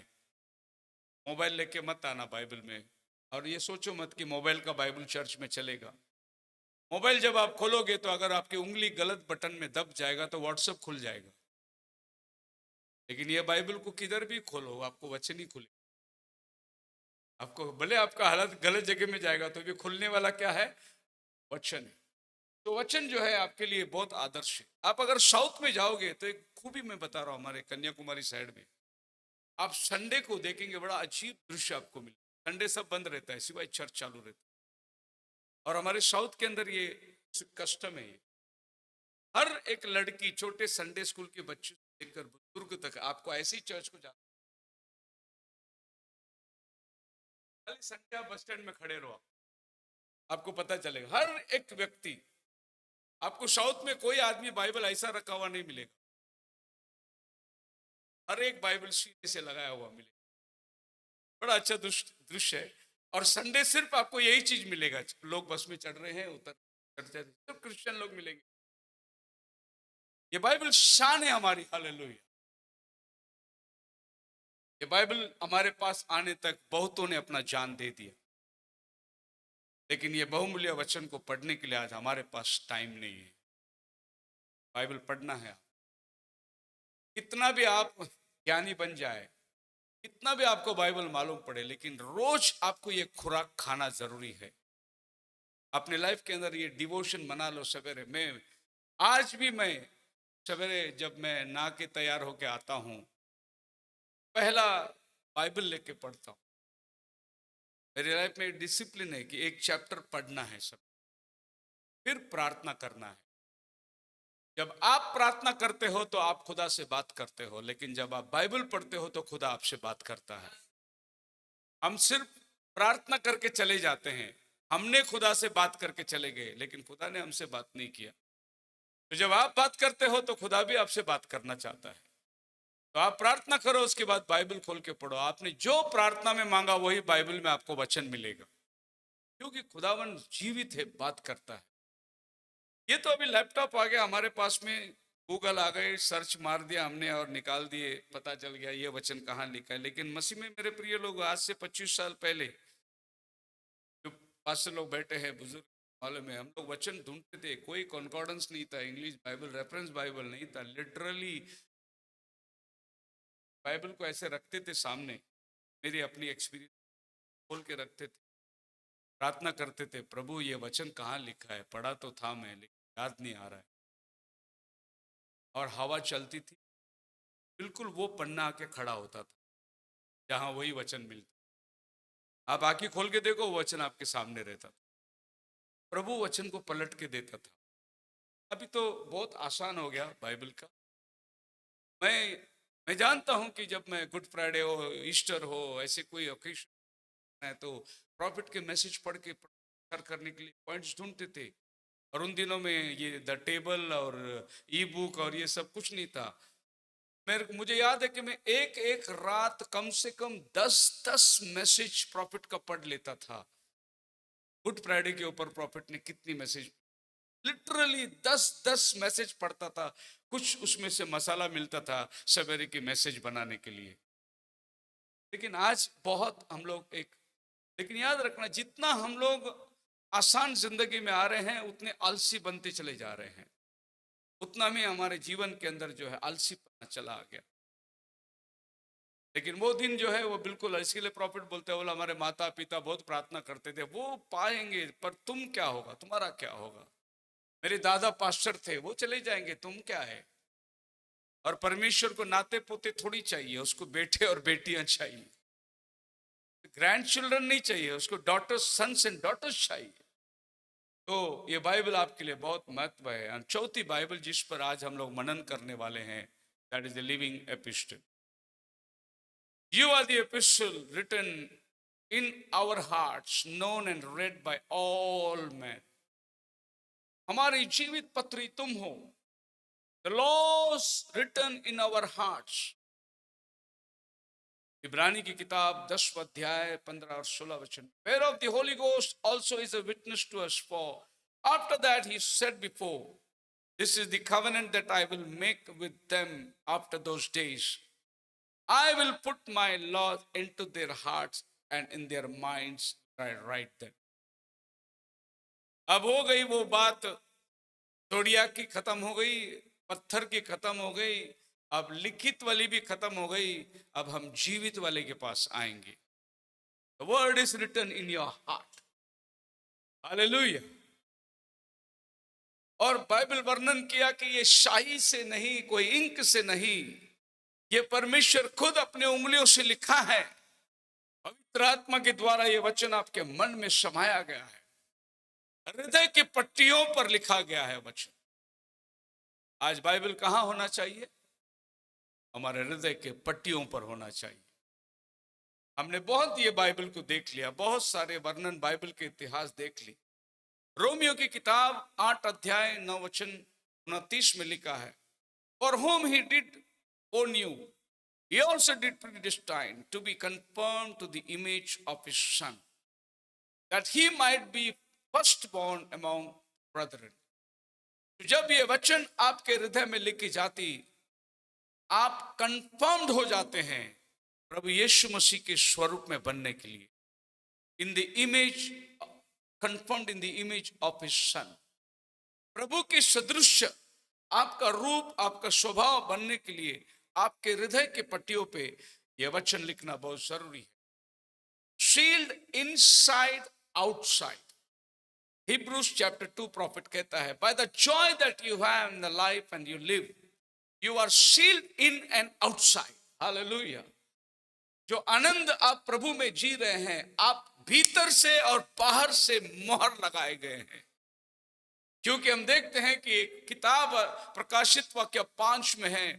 मोबाइल लेके मत आना बाइबल में। और ये सोचो मत कि मोबाइल का बाइबल चर्च में चलेगा। मोबाइल जब आप खोलोगे तो अगर आपकी उंगली गलत बटन में दब जाएगा तो व्हाट्सएप खुल जाएगा। लेकिन ये बाइबल को किधर भी खोलो, आपको वचन ही खुले। आपको भले आपका हालत गलत जगह में जाएगा तो भी खुलने वाला क्या है? वचन है। तो वचन जो है आपके लिए बहुत आदर्श है। आप अगर साउथ में जाओगे तो एक खूबी मैं बता रहा हूं, हमारे कन्याकुमारी साइड में आप संडे को देखेंगे, बड़ा अजीब दृश्य आपको मिले। संडे सब बंद रहता है, सिवाय चर्च चालू रहता है। और हमारे साउथ के अंदर ये कस्टम है। हर एक लड़की, छोटे संडे स्कूल के बच्चे से लेकर बुजुर्ग तक, आपको ऐसी चर्च को जाना, खाली संडे बस स्टैंड में खड़े रहो, आपको पता चलेगा। हर एक व्यक्ति, आपको साउथ में कोई आदमी बाइबल ऐसा रखा हुआ नहीं मिलेगा। हर एक बाइबल सीधे से लगाया हुआ मिलेगा। बड़ा अच्छा दृश्य है। और संडे सिर्फ आपको यही चीज मिलेगा। लोग बस में चढ़ रहे हैं, उतर चढ़ते, सब क्रिश्चियन लोग मिलेंगे। ये बाइबल शान है हमारी। हालेलुया। ये बाइबल हमारे पास आने तक बहुतों ने अपना जान दे दिया, लेकिन ये बहुमूल्य वचन को पढ़ने के लिए आज हमारे पास टाइम नहीं है। बाइबल पढ़ना है। कितना भी आप ज्ञानी बन जाए, कितना भी आपको बाइबल मालूम पड़े, लेकिन रोज आपको ये खुराक खाना जरूरी है। अपने लाइफ के अंदर ये डिवोशन बना लो। सवेरे में, आज भी मैं सवेरे जब मैं नहा के तैयार होके आता हूं, पहला बाइबल लेके पढ़ता हूं। मेरी लाइफ में डिसिप्लिन है कि एक चैप्टर पढ़ना है सब, फिर प्रार्थना करना है। जब आप प्रार्थना करते हो तो आप खुदा से बात करते हो, लेकिन जब आप बाइबल पढ़ते हो तो खुदा आपसे बात करता है। हम सिर्फ प्रार्थना करके चले जाते हैं, हमने खुदा से बात करके चले गए, लेकिन खुदा ने हमसे बात नहीं किया। तो जब आप बात करते हो तो खुदा भी आपसे बात करना चाहता है। तो आप प्रार्थना करो, उसके बाद बाइबल खोल के पढ़ो। आपने जो प्रार्थना में मांगा वही बाइबल में आपको वचन मिलेगा, क्योंकि खुदावन जीवित है, बात करता है। ये तो अभी लैपटॉप आ गया हमारे पास में, गूगल आ गए, सर्च मार दिया हमने और निकाल दिए, पता चल गया ये वचन कहाँ लिखा है। लेकिन मसीह में मेरे प्रिय लोग, आज से 25 साल पहले जो पास से लोग बैठे हैं बुजुर्ग, मालूम है, हम लोग वचन ढूंढते थे। कोई कॉन्कॉर्डेंस नहीं था, इंग्लिश बाइबल, रेफरेंस बाइबल नहीं था। लिटरली बाइबल को ऐसे रखते थे सामने, मेरी अपनी एक्सपीरियंस खोल के रखते थे, प्रार्थना करते थे, प्रभु ये वचन कहाँ लिखा है। पढ़ा तो था मैं, लेकिन याद नहीं आ रहा है। और हवा चलती थी, बिल्कुल वो पन्ना आके खड़ा होता था जहां वही वचन मिलता। आप आंखें खोल के देखो, वो वचन आपके सामने रहता था। प्रभु वचन को पलट के देता था। अभी तो बहुत आसान हो गया बाइबल का। मैं जानता हूं कि जब मैं गुड फ्राइडे हो, ईस्टर हो, ऐसे कोई ओकेजन है, तो प्रॉफिट के मैसेज पढ़ के प्रचार करने के लिए पॉइंट्स ढूंढते थे। और उन दिनों में ये द टेबल और ई बुक और ये सब कुछ नहीं था। मुझे याद है कि मैं एक एक रात कम से कम 10-10 मैसेज प्रॉफिट का पढ़ लेता था। गुड फ्राइडे के ऊपर प्रॉफिट ने कितनी मैसेज, लिटरली 10-10 मैसेज पढ़ता था। कुछ उसमें से मसाला मिलता था सवेरे की मैसेज बनाने के लिए। लेकिन आज बहुत हम लोग लेकिन याद रखना, जितना हम लोग आसान जिंदगी में आ रहे हैं, उतने आलसी बनते चले जा रहे हैं, उतना में हमारे जीवन के अंदर जो है आलसीपना चला आ गया। लेकिन वो दिन जो है वो बिल्कुल, इसके लिए प्रॉफिट बोलते हैं, बोला हमारे माता पिता बहुत प्रार्थना करते थे, वो पाएंगे, पर तुम क्या होगा, तुम्हारा क्या होगा। मेरे दादा पास्टर थे, वो चले जाएंगे, तुम क्या है। और परमेश्वर को नाते पोते थोड़ी चाहिए, उसको बेटे और बेटियां चाहिए, ग्रैंड चिल्ड्रन नहीं चाहिए, उसको डॉटर्स, सन्स एंड डॉटर्स चाहिए। तो ये बाइबल आपके लिए बहुत महत्व है। और चौथी बाइबल जिस पर आज हम लोग मनन करने वाले हैं, that is the living epistle. You are the epistle written in our hearts, known and read by all men. हमारी जीवित पत्री तुम हो। The laws written in our hearts. इब्रानी की किताब 10 अध्याय 15 और 16 वचन। Whereof the Holy Ghost also is a witness to us, for after that he said before, this is the covenant that I will make with them after those days. I will put my laws into their hearts and in their minds I write them. अब हो गई वो बात, तोड़िया की खत्म हो गई, पत्थर की खत्म हो गई, अब लिखित वाली भी खत्म हो गई। अब हम जीवित वाले के पास आएंगे। The word is written in your heart. Hallelujah. और बाइबल वर्णन किया कि ये शाही से नहीं, कोई इंक से नहीं, ये परमेश्वर खुद अपने उंगलियों से लिखा है। पवित्र आत्मा के द्वारा ये वचन आपके मन में समाया गया है, हृदय की पट्टियों पर लिखा गया है वचन। आज बाइबल कहाँ होना चाहिए? हमारे हृदय के पट्टियों पर होना चाहिए। हमने बहुत ये बाइबल को देख लिया, बहुत सारे वर्णन बाइबल के इतिहास देख ली। रोमियो की किताब 8 अध्याय 9 वचन 29 में लिखा है, For whom he did foreknew, he also did predestine to be conformed to the image of his son, that he might be firstborn among brethren. जब ये वचन आपके हृदय में लिखी जाती, आप कंफर्म्ड हो जाते हैं प्रभु यीशु मसीह के स्वरूप में बनने के लिए। In the image, conformed in the image of his son. प्रभु के सदृश आपका रूप, आपका स्वभाव बनने के लिए आपके हृदय के पट्टियों पे यह वचन लिखना बहुत जरूरी है। Sealed inside outside. Hebrews chapter 2 prophet कहता है, by the joy that you have in the life and you live, you are sealed in and outside. Hallelujah. जो आनंद आप प्रभु में जी रहे हैं, आप भीतर से और बाहर से मोहर लगाए गए हैं। क्योंकि हम देखते हैं कि किताब प्रकाशित वाक्य 5 में है,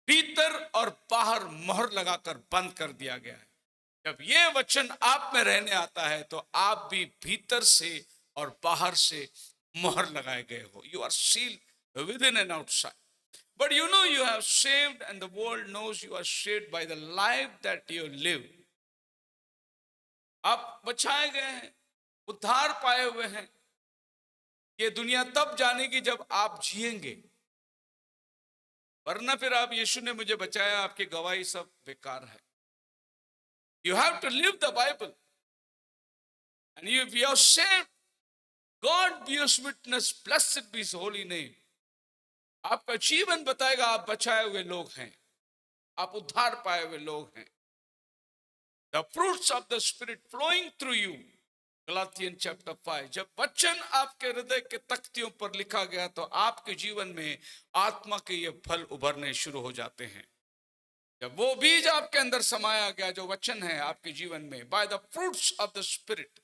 भीतर और बाहर मोहर लगाकर बंद कर दिया गया है। जब ये वचन आप में रहने आता है तो आप भी भीतर से और बाहर से मोहर लगाए गए हो। You are sealed within and outside. But you know you have saved, and the world knows you are saved by the life that you live. आप बचाए गए हैं, उद्धार पाए हुए हैं। ये दुनिया तब जानेगी जब आप जिएंगे, वरना फिर आप यीशु ने मुझे बचाया, आपकी गवाही सब बेकार है। You have to live the Bible. And if you are saved, God be your witness, blessed be his holy name. आपका जीवन बताएगा आप बचाए हुए लोग हैं, आप उद्धार पाए हुए लोग हैं। The fruits of the Spirit flowing through you. Galatians chapter 5. जब वचन आपके हृदय के तख्तियों पर लिखा गया तो आपके जीवन में आत्मा के ये फल उभरने शुरू हो जाते हैं। जब वो बीज आपके अंदर समाया गया जो वचन है आपके जीवन में, by the fruits of the Spirit,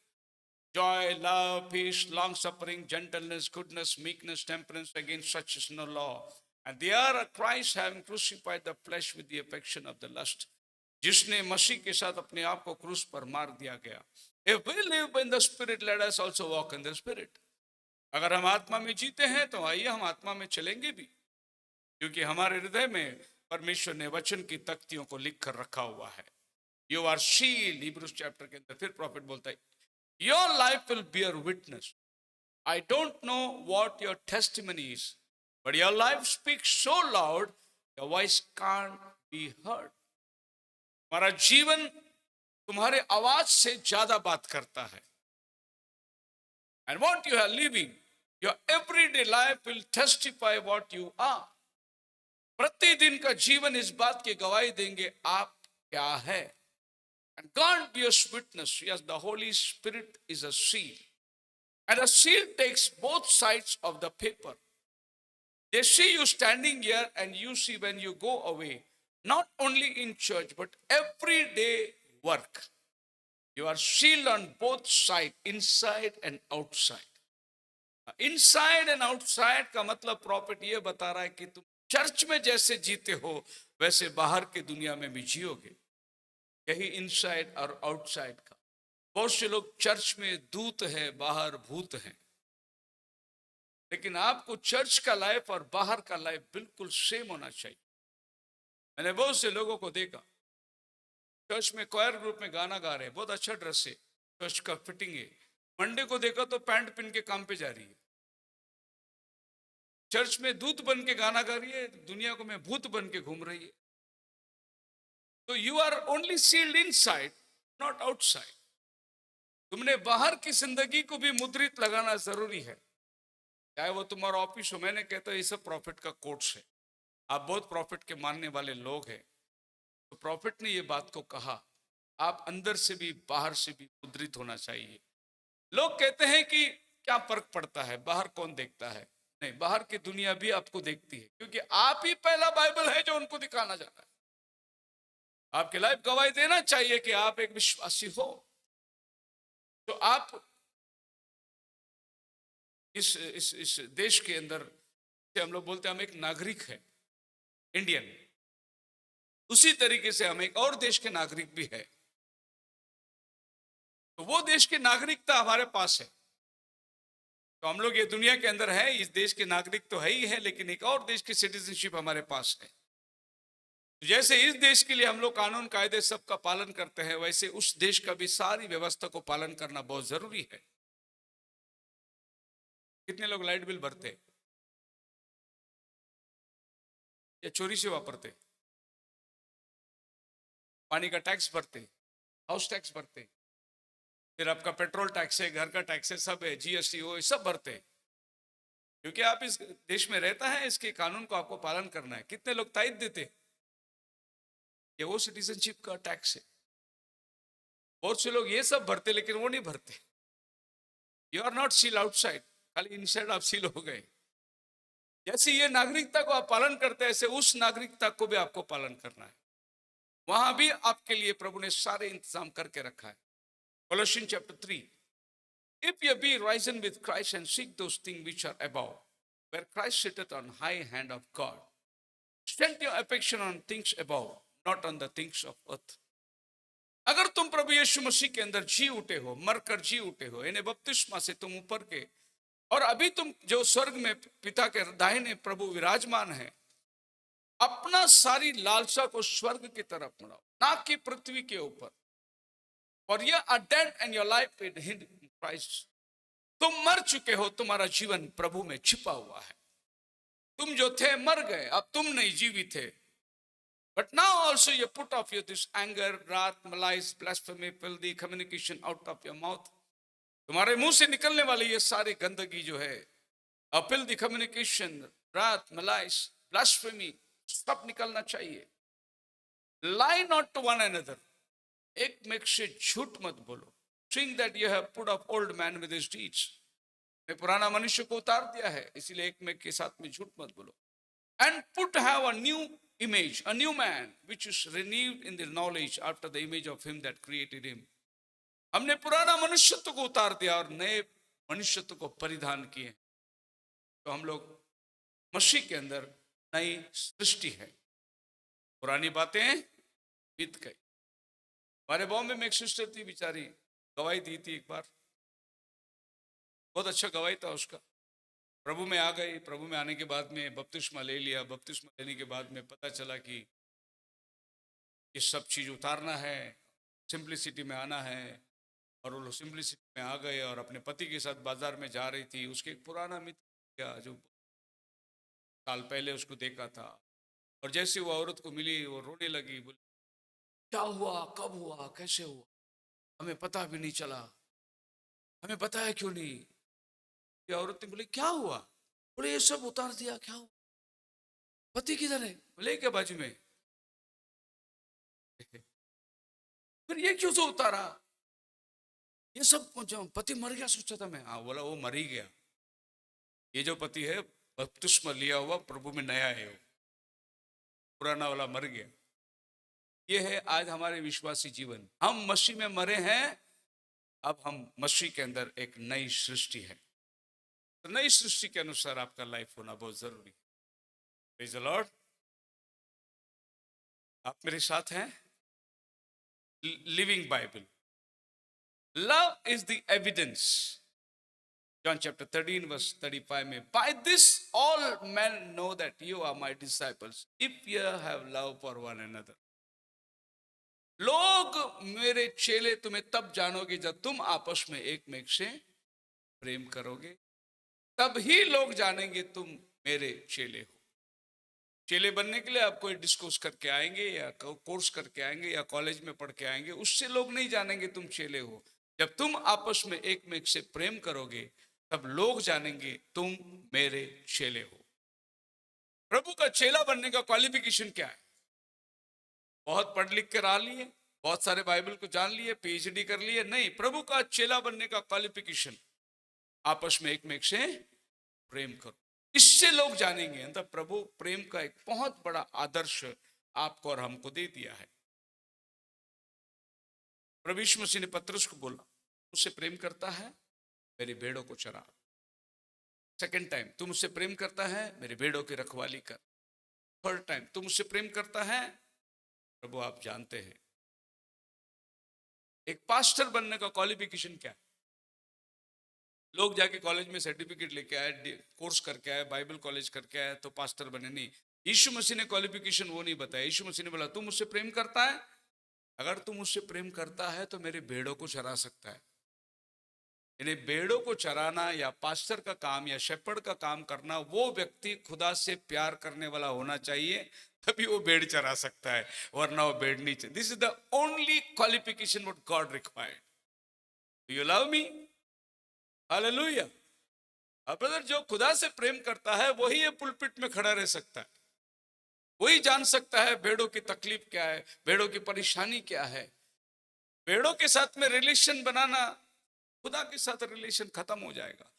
joy, love, peace, long suffering, gentleness, goodness, meekness, temperance, against such is no law. And they are Christ having crucified the flesh with the affection of the lust. जिसने मसीह के साथ अपने आप को क्रूस पर मार दिया गया। If we live in the Spirit, let us also walk in the Spirit. अगर हम आत्मा में जीते हैं तो आइए हम आत्मा में चलेंगे भी, क्योंकि हमारे हृदय में परमेश्वर ने वचन की तख्तियों को लिख कर रखा हुआ है। You are sealed, Hebrews chapter के अंदर फिर प्रॉफिट बोलता है, your life will bear witness. I don't know what your testimony is, but your life speaks so loud, your voice can't be heard. हमारा जीवन तुम्हारे आवाज से ज्यादा बात करता है। And what you are living, your everyday life will testify what you are. प्रतिदिन का जीवन इस बात की गवाही देंगे आप क्या है। And God be a witness. Yes, the Holy Spirit is a seal. And a seal takes both sides of the paper. They see you standing here and you see when you go away, not only in church, but everyday work. You are sealed on both sides, inside and outside. Inside and outside का मतलब profit ये बता रहा है कि तुम church में जैसे जीते हो वैसे बाहर की दुनिया में भी जियोगे। यही इनसाइड और आउटसाइड का। बहुत से लोग चर्च में दूत है, बाहर भूत है, लेकिन आपको चर्च का लाइफ और बाहर का लाइफ बिल्कुल सेम होना चाहिए। मैंने बहुत से लोगों को देखा चर्च में क्वायर ग्रुप में गाना गा रहे हैं, बहुत अच्छा ड्रेस है, चर्च का फिटिंग है। मंडे को देखा तो पैंट पहन के काम पे जा रही है। चर्च में दूत बन के गाना गा रही है, दुनिया को में भूत बन के घूम रही है। तो you are only sealed inside, not outside. तुमने बाहर की जिंदगी को भी मुद्रित लगाना जरूरी है, चाहे वो तुम्हारा ऑफिस हो। मैंने कहता ये सब प्रॉफिट का कोट्स है। आप बहुत प्रॉफिट के मानने वाले लोग हैं, तो प्रॉफिट ने ये बात को कहा, आप अंदर से भी बाहर से भी मुद्रित होना चाहिए। लोग कहते हैं कि क्या फर्क पड़ता है, बाहर कौन देखता है। नहीं, बाहर की दुनिया भी आपको देखती है, क्योंकि आप ही पहला बाइबल है जो उनको दिखाना चाहता है। आपके लाइफ गवाही देना चाहिए कि आप एक विश्वासी हो। तो आप इस देश के अंदर से हम लोग बोलते हैं हम एक नागरिक है, इंडियन। उसी तरीके से हम एक और देश के नागरिक भी है। तो वो देश की नागरिकता हमारे पास है। तो हम लोग ये दुनिया के अंदर है, इस देश के नागरिक तो है ही है, लेकिन एक और देश की सिटीजनशिप हमारे पास है। जैसे इस देश के लिए हम लोग कानून कायदे सबका पालन करते हैं, वैसे उस देश का भी सारी व्यवस्था को पालन करना बहुत जरूरी है। कितने लोग लाइट बिल भरते या चोरी से वापरते, पानी का टैक्स भरते, हाउस टैक्स भरते, फिर आपका पेट्रोल टैक्स है, घर का टैक्स है, सब है, जीएसटी हो, सब भरते हैं, क्योंकि आप इस देश में रहता है, इसके कानून को आपको पालन करना है। कितने लोग ताइद देते, ये वो सिटीजनशिप का टैक्स है। बहुत से लोग ये सब भरते लेकिन वो नहीं भरते। You are not seal outside, खाली इनसाइड आप सील हो गए। जैसे ये नागरिकता को आप पालन करते हैं, ऐसे उस नागरिकता को भी आपको पालन करना है। वहां भी आपके लिए प्रभु ने सारे इंतजाम करके रखा है। Colossians chapter 3. If ye be risen with Christ and seek those things which are above, where Christ sitteth on high hand of God, set your affection on things above, not on the things of earth. अगर तुम प्रभु यीशु मसीह के अंदर जी उठे हो, मरकर जी उठे हो, यानी बपतिस्मा से तुम ऊपर के, और अभी तुम जो स्वर्ग में पिता के दाहिने प्रभु विराजमान है, अपना सारी लालसा को स्वर्ग की तरफ बढ़ाओ, ना कि पृथ्वी के ऊपर। और ye are dead and your life is hid in Christ. तुम मर चुके हो, तुम्हारा जीवन प्रभु में छिपा हुआ है। तुम जो थे मर गए, अब तुम नहीं जीवित थे। But now also you put off your this anger, wrath, malice, blasphemy, filthy communication out of your mouth. तुम्हारे मुंह से निकलने वाली ये सारी गंदगी जो है, filthy communication, wrath, malice, blasphemy, सब निकलना चाहिए। Lie not to one another. एक में से झूठ मत बोलो। Think that you have put off old man with his deeds. ने पुराना मनुष्य को उतार दिया है, इसीलिए एक में के साथ में झूठ मत बोलो। And put have a new image, a new man, which is renewed in the knowledge after the image of him that created him. हमने पुराना मनुष्यत्व को उतार दिया और नए मनुष्यत्व को परिधान किए। तो हम लोग मसीह के अंदर नई सृष्टि है। पुरानी बातें बीत गई। हमारे बॉम्बे में एक सिस्टर थी, बेचारी गवाही दी थी एक बार, बहुत अच्छा गवाही था उसका। प्रभु में आ गई, प्रभु में आने के बाद में बपतिस्मा ले लिया। बपतिस्मा लेने के बाद में पता चला कि ये सब चीज उतारना है, सिंपलिसिटी में आना है। और वो लोग सिंपलिसिटी में आ गए और अपने पति के साथ बाजार में जा रही थी। उसके एक पुराना मित्र क्या, जो साल पहले उसको देखा था, और जैसे वो औरत को मिली वो रोने लगी, बोली क्या हुआ, कब हुआ, कैसे हुआ, हमें पता भी नहीं चला, हमें बताया क्यों नहीं। ये औरत ने बोली क्या हुआ, बोले ये सब उतार दिया, क्या हुआ, पति किधर है, बोले क्या बाजू में। फिर ये क्यों से उतारा, ये सब पति मर गया सोचा था मैं। हाँ, बोला वो मर ही गया। ये जो पति है बपतिस्मा लिया हुआ प्रभु में नया है, वो पुराना वाला मर गया। ये है आज हमारे विश्वासी जीवन। हम मसीह में मरे हैं, अब हम मसीह के अंदर एक नई सृष्टि है। तो नई सृष्टि के अनुसार आपका लाइफ होना बहुत जरूरी है। Praise the Lord. आप मेरे साथ हैं। Living Bible. Love is the evidence. John chapter 13 verse 35 में, by this all men know that you are my disciples if you have love for one another. लोग मेरे चेले तुम्हें तब जानोगे जब तुम आपस में एक में से प्रेम करोगे, तब ही लोग जानेंगे तुम मेरे चेले हो। चेले बनने के लिए आप कोई डिस्कोर्स करके आएंगे या कोर्स करके आएंगे या कॉलेज में पढ़ के आएंगे, उससे लोग नहीं जानेंगे तुम चेले हो। जब तुम आपस में एक में से प्रेम करोगे तब लोग जानेंगे तुम मेरे चेले हो। प्रभु का चेला बनने का क्वालिफिकेशन क्या है? बहुत पढ़ लिख कर आ लिए, बहुत सारे बाइबल को जान लिए, पीएचडी कर लिए, नहीं। प्रभु का चेला बनने का क्वालिफिकेशन आपस में एक में एक से प्रेम करो, इससे लोग जानेंगे। मतलब प्रभु प्रेम का एक बहुत बड़ा आदर्श आपको और हमको दे दिया है। प्रभु यीशु मसीह ने पतरस को बोला, मुझसे प्रेम करता है मेरी भेड़ों को चरा। सेकंड टाइम, तू मुझसे प्रेम करता है मेरे भेड़ों की रखवाली कर। थर्ड टाइम, तू मुझसे प्रेम करता है। प्रभु आप जानते हैं एक पास्टर बनने का क्वालिफिकेशन क्या है? लोग जाके कॉलेज में सर्टिफिकेट लेके आए, कोर्स करके आए, बाइबल कॉलेज करके आए तो पास्टर बने, नहीं। यीशु मसीह ने क्वालिफिकेशन वो नहीं बताया। यीशु मसीह ने बोला तू मुझसे प्रेम करता है, अगर तू मुझसे प्रेम करता है तो मेरे भेड़ों को चरा सकता है। यानी भेड़ों को चराना या पास्टर का काम या शेपर्ड का काम करना, वो व्यक्ति खुदा से प्यार करने वाला होना चाहिए, तभी वो भेड़ चरा सकता है, वरना वो भेड़ नहीं चाहिए। This is the only qualification what God required. Do you love me? Hallelujah. अब ब्रदर, जो खुदा से प्रेम करता है वही ये पुलपिट में खड़ा रह सकता है, वही जान सकता है भेड़ों की तकलीफ क्या है, भेड़ों की परेशानी क्या है। भेड़ों के साथ में रिलेशन बनाना, खुदा के साथ रिलेशन खत्म हो जाएगा।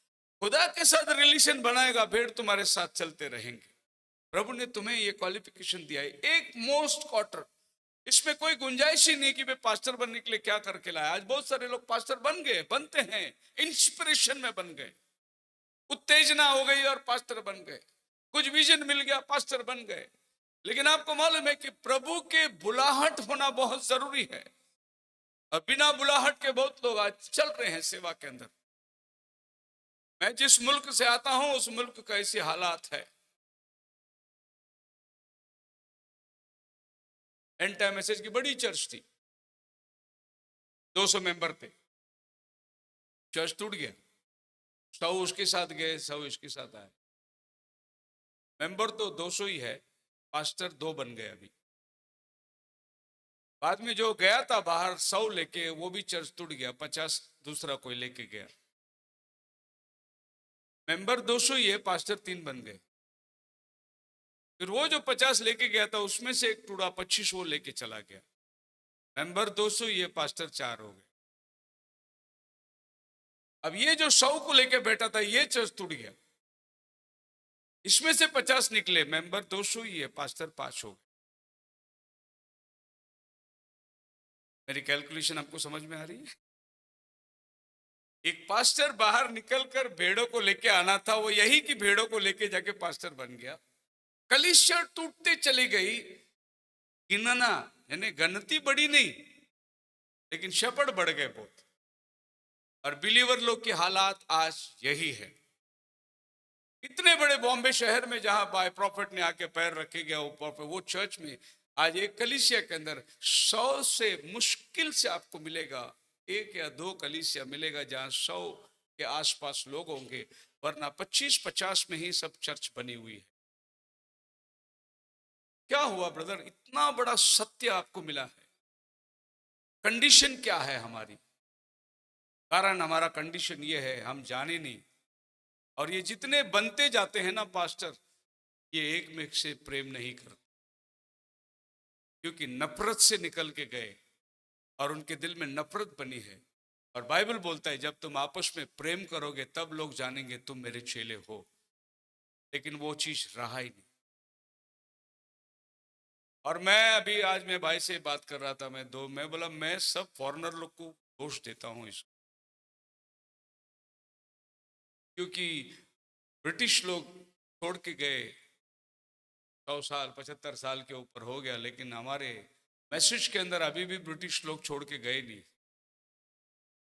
खुदा के साथ रिलेशन बनाएगा, भेड़ तुम्हारे साथ चलते रहेंगे। प्रभु ने तुम्हें ये क्वालिफिकेशन दिया है, एक मोस्ट क्वार्टर। इसमें कोई गुंजाइश ही नहीं कि मैं पास्टर बनने के लिए क्या करके लाया। आज बहुत सारे लोग पास्टर बन गए, बनते हैं, इंस्पिरेशन में बन गए, उत्तेजना हो गई और पास्टर बन गए, कुछ विजन मिल गया पास्टर बन गए। लेकिन आपको मालूम है कि प्रभु के बुलाहट होना बहुत जरूरी है, और बिना बुलाहट के बहुत लोग आज चल रहे हैं सेवा के अंदर। मैं जिस मुल्क से आता हूं उस मुल्क का ऐसे हालात है। एंड टाइम मैसेज की बड़ी चर्च थी, 200 मेंबर थे। चर्च टूट गया, 100 उसके साथ गए, 100 इसके साथ आए। मेंबर तो 200 ही है, पास्टर 2 बन गए अभी। बाद में जो गया था बाहर 100 लेके, वो भी चर्च टूट गया, 50 दूसरा कोई लेके गया। मेंबर 200 ही है, पास्टर 3 बन गए। फिर वो जो 50 लेके गया था उसमें से एक टूटा, 25 वो लेके चला गया। मेंबर 200 ही है, पास्टर 4 हो गए। अब ये जो 100 को लेके बैठा था, ये चर्च टूट गया। इसमें से 50 निकले, मेंबर 200 ही है, पास्टर 5 हो गए। मेरी कैलकुलेशन आपको समझ में आ रही है? एक पास्टर बाहर निकलकर भेड़ों को लेके आना था, वो यही की भेड़ों को लेके जाके पास्टर बन गया। कलीसिया टूटते चली गई। गिनना यानी गणती बड़ी नहीं, लेकिन शेपर्ड बढ़ गए बहुत। और बिलीवर लोग की हालात आज यही है। इतने बड़े बॉम्बे शहर में जहां बाय प्रॉफिट ने आके पैर रखे गया ऊपर, वो चर्च में आज एक कलीसिया के अंदर 100 से मुश्किल से आपको मिलेगा 1 या 2 कलीसिया मिलेगा जहां 100 के आसपास लोग होंगे, वरना 25-50 में ही सब चर्च बनी हुई है। क्या हुआ ब्रदर? इतना बड़ा सत्य आपको मिला है। कंडीशन क्या है हमारी? कारण हमारा कंडीशन ये है, हम जाने नहीं। और ये जितने बनते जाते हैं ना पास्टर, ये एक में एक से प्रेम नहीं करते, क्योंकि नफरत से निकल के गए और उनके दिल में नफरत बनी है। और बाइबल बोलता है जब तुम आपस में प्रेम करोगे तब लोग जानेंगे तुम मेरे चेले हो। लेकिन वो चीज रहा ही नहीं। और मैं अभी आज मैं भाई से बात कर रहा था, मैं बोला मैं सब फॉरेनर लोग को दोष देता हूं इसको, क्योंकि ब्रिटिश लोग छोड़ के गए, 100 साल 75 साल के ऊपर हो गया, लेकिन हमारे मैसेज के अंदर अभी भी ब्रिटिश लोग छोड़ के गए नहीं,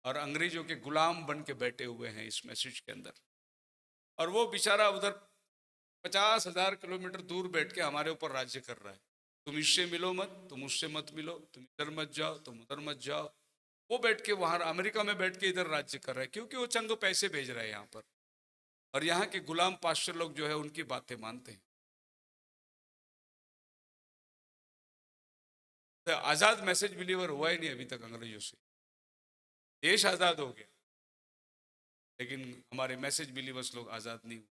और अंग्रेजों के गुलाम बन के बैठे हुए हैं इस मैसेज के अंदर। और वो बेचारा उधर 50,000 किलोमीटर दूर बैठ के हमारे ऊपर राज्य कर रहा है। तुम इससे मिलो मत, तुम उससे मत मिलो, तुम इधर मत जाओ, तुम उधर मत जाओ। वो बैठ के वहां अमेरिका में बैठ के इधर राज्य कर रहा है, क्योंकि वो चंद पैसे भेज रहा है यहाँ पर। और यहाँ के गुलाम पास्टर लोग जो है उनकी बातें मानते हैं। तो आजाद मैसेज बिलीवर हुआ ही नहीं अभी तक अंग्रेजों से। देश आजाद हो गया, लेकिन हमारे मैसेज बिलीवर्स लोग आजाद नहीं हुए।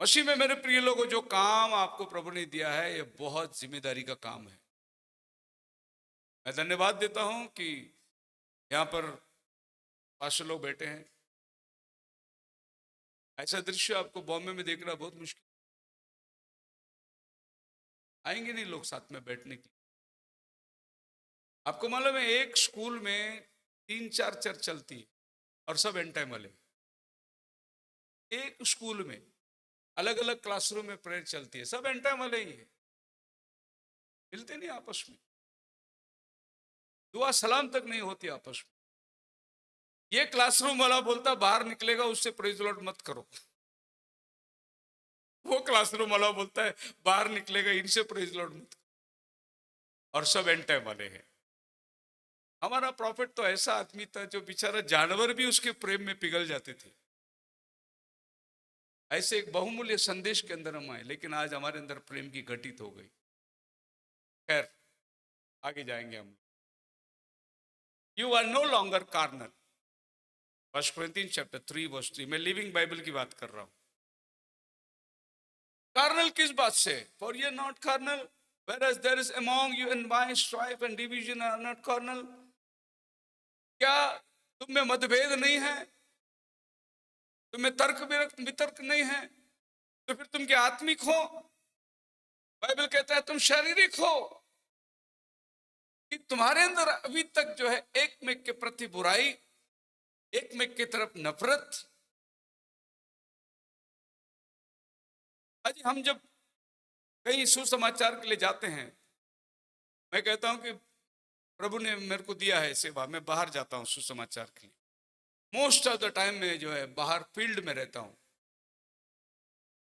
मसीह में मेरे प्रिय लोगों, जो काम आपको प्रभु ने दिया है, ये बहुत जिम्मेदारी का काम है। मैं धन्यवाद देता हूं कि यहाँ पर पास्टर लोग बैठे हैं। ऐसा दृश्य आपको बॉम्बे में देखना बहुत मुश्किल, आएंगे नहीं लोग साथ में बैठने की। आपको मालूम है एक स्कूल में 3-4 चर्च चलती है और सब एंड टाइम वाले। एक स्कूल में अलग अलग क्लासरूम में प्रेयर चलती है, सब एंड टाइम वाले ही है। मिलते नहीं आपस में, दुआ सलाम तक नहीं होती आपस में। ये क्लासरूम वाला बोलता बाहर निकलेगा उससे प्रेज लॉर्ड मत करो, वो क्लासरूम वाला बोलता है बाहर निकलेगा इनसे प्रेज लॉर्ड मत करो। और सब एंड टाइम वाले हैं। हमारा प्रॉफिट तो ऐसा आदमी था जो बेचारा जानवर भी उसके प्रेम में पिघल जाते थे। ऐसे एक बहुमूल्य संदेश के अंदर हम आए, लेकिन आज हमारे अंदर प्रेम की घटित हो गई। खैर आगे जाएंगे हम। You are no longer carnal, 1 Corinthians chapter 3 verse 3। मैं लिविंग बाइबल की बात कर रहा हूं। कार्नल किस बात से? फॉर ये not carnal whereas there is among you and my strife and division are not carnal। क्या तुम में मतभेद नहीं है? तुम्हें तर्क वितर्क नहीं है? तो फिर तुम क्या आत्मिक हो? बाइबल कहता है तुम शारीरिक हो, कि तुम्हारे अंदर अभी तक जो है एक में के प्रति बुराई, एक में की तरफ नफरत। आज हम जब कहीं सुसमाचार के लिए जाते हैं, मैं कहता हूं कि प्रभु ने मेरे को दिया है सेवा, मैं बाहर जाता हूं सुसमाचार के लिए। मोस्ट ऑफ द टाइम में जो है बाहर फील्ड में रहता हूं।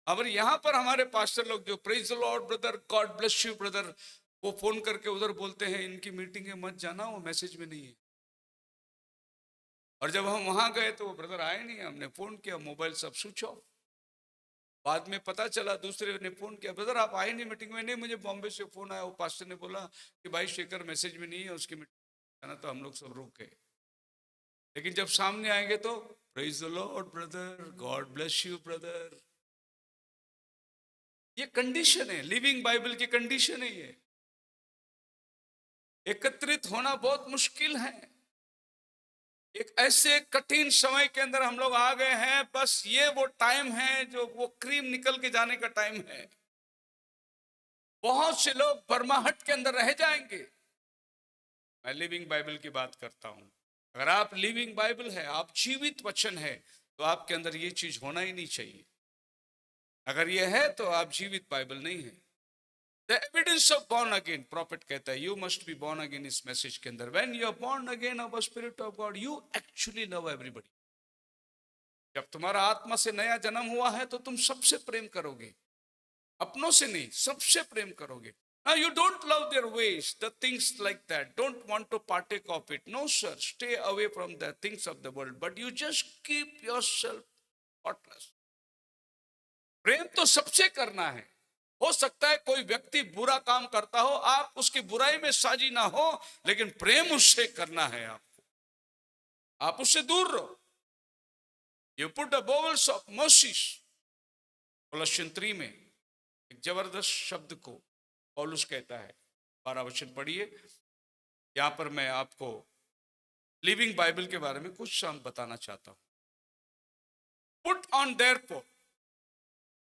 अब यहाँ पर हमारे पास्टर लोग जो praise the Lord brother, God bless you brother, वो फोन करके उधर बोलते हैं इनकी मीटिंग है मत जाना, वो मैसेज में नहीं है। और जब हम वहां गए तो वो ब्रदर आए नहीं, हमने फोन किया, मोबाइल सब स्विच ऑफ। बाद में पता चला, दूसरे ने फोन किया, ब्रदर आप आए नहीं मीटिंग में। नहीं, मुझे बॉम्बे से फोन आया, वो पास्टर ने बोला कि भाई शेखर मैसेज में नहीं है, उसकी मीटिंग जाना, तो हम लोग सब रुक गए। लेकिन जब सामने आएंगे तो praise the Lord brother, God bless you brother. ये कंडीशन है, लिविंग बाइबल की कंडीशन है ये। एकत्रित होना बहुत मुश्किल है। एक ऐसे कठिन समय के अंदर हम लोग आ गए हैं, बस ये वो टाइम है जो वो क्रीम निकल के जाने का टाइम है। बहुत से लोग बर्माहट के अंदर रह जाएंगे। मैं लिविंग बाइबल की बात करता हूं। अगर आप लिविंग बाइबल है, आप जीवित वचन है, तो आपके अंदर ये चीज होना ही नहीं चाहिए। अगर ये है तो आप जीवित बाइबल नहीं है। The evidence of born again, prophet कहता है you must be born again. इस मैसेज के अंदर when you are born again of the spirit of God you actually love everybody. जब तुम्हारा आत्मा से नया जन्म हुआ है तो तुम सबसे प्रेम करोगे, अपनों से नहीं, सबसे प्रेम करोगे। Now you don't love their ways, the things like that. Don't want to partake of it. No sir, stay away from the things of the world. But you just keep yourself spotless. प्रेम तो सबसे करना है। हो सकता है कोई व्यक्ति बुरा काम करता हो, आप उसकी बुराई में साझी ना हो, लेकिन प्रेम उससे करना है आपको। आप उससे दूर रहो। You put the bowels of mercies. Colossians 3 में एक जबरदस्त शब्द को पौलुस कहता है, 12 वचन पढ़िए। यहां पर मैं आपको लिविंग बाइबल के बारे में कुछ शाम बताना चाहता हूं। Put on therefore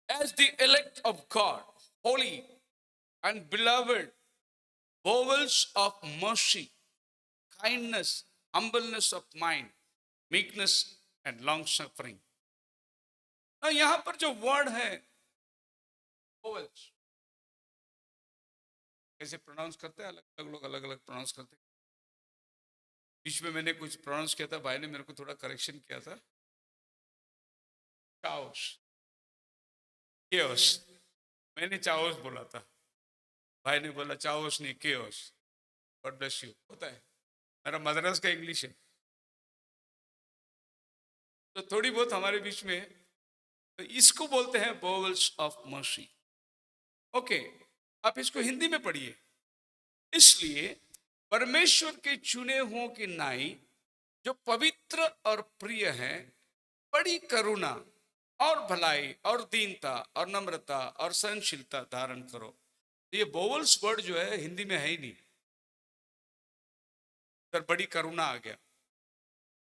as the elect of God, holy and beloved, bowels of mercy, kindness, humbleness of mind, meekness and long suffering. यहां पर जो वर्ड है bowels, कैसे प्रोनाउंस करते हैं, अलग अलग लोग अलग अलग प्रोनाउंस करते हैं। बीच में मैंने कुछ प्रोनाउंस किया था, भाई ने मेरे को थोड़ा करेक्शन किया था। चाओस, केओस, मैंने चाओस बोला था, भाई ने बोला चाओस नहीं केओस। God bless you. होता है, मेरा मद्रास का इंग्लिश है, तो थोड़ी बहुत हमारे बीच में, तो इसको बोलते हैं बोवल्स ऑफ मर्सी। ओके, आप इसको हिंदी में पढ़िए। इसलिए परमेश्वर के चुने हुओं की नाई जो पवित्र और प्रिय हैं, बड़ी करुणा और भलाई और दीनता और नम्रता और सहनशीलता धारण करो। तो ये बोवल्स वर्ड जो है हिंदी में है ही नहीं, तो बड़ी करुणा आ गया।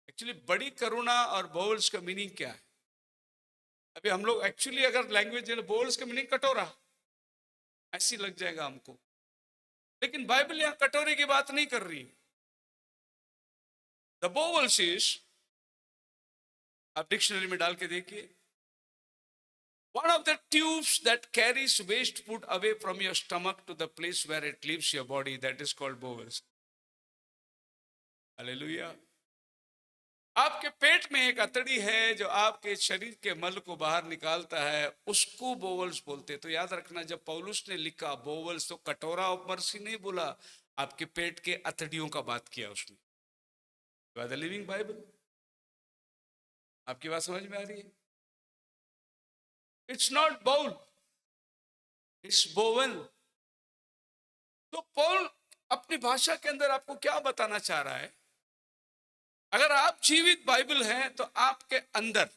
एक्चुअली बड़ी करुणा और बोवल्स का मीनिंग क्या है? अभी हम लोग एक्चुअली अगर लैंग्वेज बोवल्स का मीनिंग कटोरा ऐसी लग जाएगा हमको, लेकिन बाइबल यहां कटोरे की बात नहीं कर रही। द बोवल्स इज, आप डिक्शनरी में डाल के देखिए, one of the tubes that carries waste food away from your stomach to the place where it leaves your body, that is called bowels. Hallelujah. आपके पेट में एक अतड़ी है जो आपके शरीर के मल को बाहर निकालता है, उसको बोवल्स बोलते हैं। तो याद रखना, जब पौलुस ने लिखा बोवल्स, तो कटोरा ऑफ मर्सी नहीं बोला, आपके पेट के अतड़ियों का बात किया उसने। द लिविंग बाइबल, आपकी बात समझ में आ रही है? It's not bowl, it's bowel. तो पौल अपनी भाषा के अंदर आपको क्या बताना चाह रहा है? अगर आप जीवित बाइबल हैं तो आपके अंदर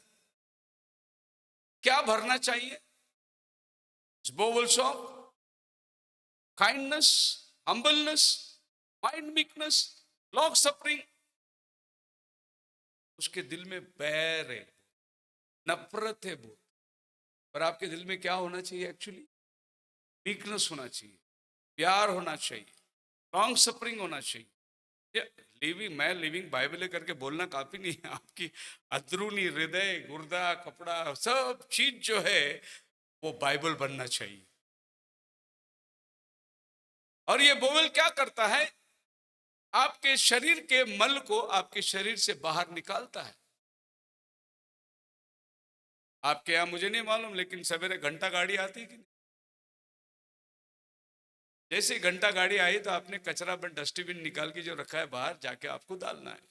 क्या भरना चाहिए? Bowels of kindness, humbleness, mind meekness, long suffering. उसके दिल में बैर है, नफरत है बहुत, पर आपके दिल में क्या होना चाहिए? एक्चुअली मीकनेस होना चाहिए, प्यार होना चाहिए, लॉन्ग सफरिंग होना चाहिए। लिविंग, मैं लिविंग बाइबल करके बोलना काफी नहीं है। आपकी अंदरूनी हृदय, गुर्दा, कपड़ा, सब चीज जो है वो बाइबल बनना चाहिए। और ये बोवल क्या करता है? आपके शरीर के मल को आपके शरीर से बाहर निकालता है। आपके यहां मुझे नहीं मालूम, लेकिन सवेरे घंटा गाड़ी आती है कि नहीं? जैसे घंटा गाड़ी आई तो आपने कचरा में डस्टबिन निकाल के जो रखा है बाहर जाके आपको डालना है।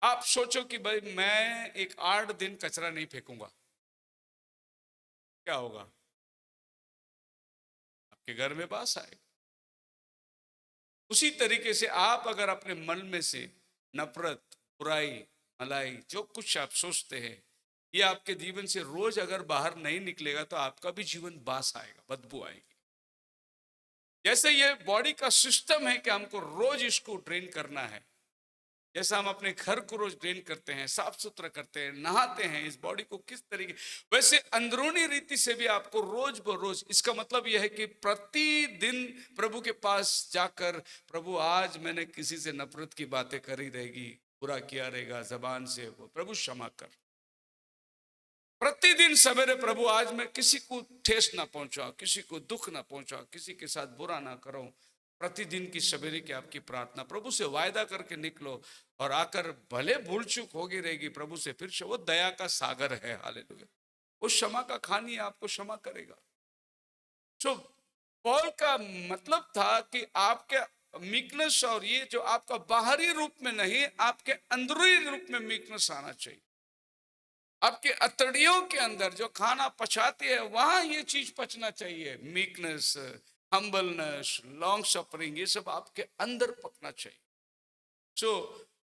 आप सोचो कि भाई मैं एक 8 दिन कचरा नहीं फेंकूंगा, क्या होगा? आपके घर में बास आएगा। उसी तरीके से आप अगर अपने मन में से नफरत, बुराई, मलाई, जो कुछ आप सोचते हैं, ये आपके जीवन से रोज अगर बाहर नहीं निकलेगा तो आपका भी जीवन बास आएगा, बदबू आएगी। जैसे ये बॉडी का सिस्टम है कि हमको रोज इसको ड्रेन करना है, जैसा हम अपने घर को रोज ड्रेन करते हैं, साफ सुथरा करते हैं, नहाते हैं इस बॉडी को किस तरीके, वैसे अंदरूनी रीति से भी आपको रोज बरोज, इसका मतलब यह है कि प्रतिदिन प्रभु के पास जाकर, प्रभु आज मैंने किसी से नफरत की बातें करी रहेगी, बुरा किया रहेगा जबान से, वो प्रभु क्षमा कर। प्रतिदिन सवेरे प्रभु आज मैं किसी को ठेस ना पहुंचा, किसी को दुख ना पहुंचा, किसी के साथ बुरा ना करूं। प्रतिदिन की सवेरे की आपकी प्रार्थना, प्रभु से वायदा करके निकलो और आकर भले भूल चूक होगी रहेगी, प्रभु से फिर वो दया का सागर है, हालेलुया। वो क्षमा का खानी है, आपको क्षमा करेगा। सो पौल का मतलब था कि आपके मीकनेस, और ये जो आपका बाहरी रूप में नहीं, आपके अंदरूनी रूप में मीकनेस आना चाहिए। आपके अतड़ियों के अंदर जो खाना पचाती है वहां ये चीज पचना चाहिए। मीकनेस, हम्बलनेस, लॉन्ग सफरिंग, ये सब आपके अंदर पकना चाहिए। सो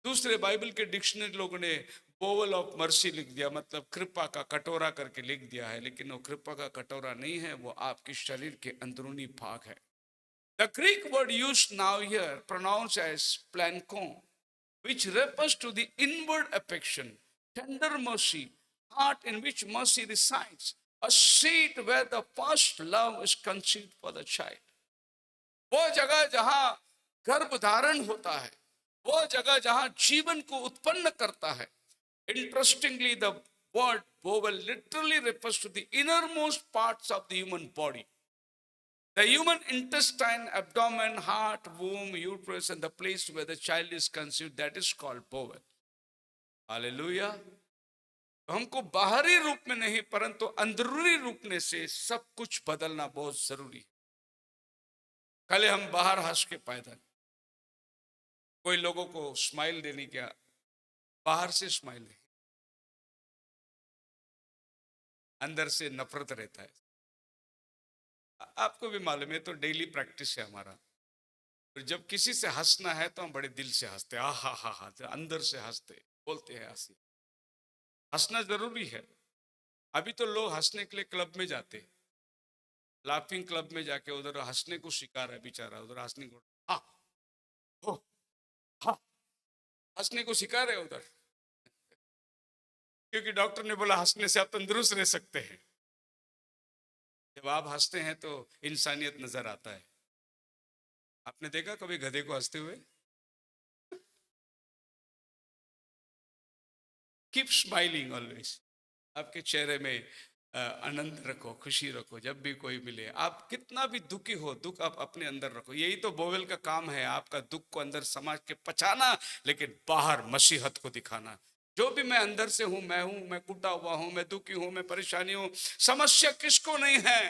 दूसरे बाइबल के डिक्शनरी लोगों ने बोवल ऑफ मर्सी लिख दिया, मतलब कृपा का कटोरा करके लिख दिया है, लेकिन वो कृपा का कटोरा नहीं है, वो आपके शरीर के अंदरूनी भाग है। The Greek word used now here pronounce as planko, which refers to the inward affection, tender mercy, heart in which mercy resides, a seat where the first love is conceived for the child. वो जगह जहां गर्भ धारण होता है, वो जगह जहां जीवन को उत्पन्न करता है। Interestingly, the word bowel literally refers to the innermost parts of the human body. The human intestine, abdomen, heart, womb, uterus, and the place where the child is conceived, that is called bowel. Hallelujah. हमको बाहरी रूप में नहीं परंतु अंदरूनी रूप में से सब कुछ बदलना बहुत जरूरी है। कल हम बाहर हंस के पैदा, कोई लोगों को स्माइल देने क्या, बाहर से स्माइल नहीं, अंदर से नफरत रहता है। आपको भी मालूम है, तो डेली प्रैक्टिस है हमारा। फिर जब किसी से हंसना है तो हम बड़े दिल से हंसते, आ हा हा हा, अंदर से हंसते, बोलते हैं हंसी। हंसना जरूरी है। अभी तो लोग हंसने के लिए क्लब में जाते, लाफिंग क्लब में जाके उधर हंसने को सिखा रहा है बेचारा, उधर हंसने को, हा हो हा, हंसने को सिखा रहे उधर, क्योंकि डॉक्टर ने बोला हंसने से आप तंदुरुस्त रह सकते हैं। जब आप हंसते हैं तो इंसानियत नजर आता है। आपने देखा कभी गधे को हंसते हुए? Keep smiling always. आपके चेहरे में आनंद रखो, खुशी रखो। जब भी कोई मिले, आप कितना भी दुखी हो, दुख आप अपने अंदर रखो। यही तो बोवेल का काम है, आपका दुख को अंदर समाज के पचाना, लेकिन बाहर मसीहत को दिखाना। जो भी मैं अंदर से हूं, मैं कूटा हुआ हूं, मैं दुखी हूं, मैं परेशानी हूं। समस्या किसको नहीं है?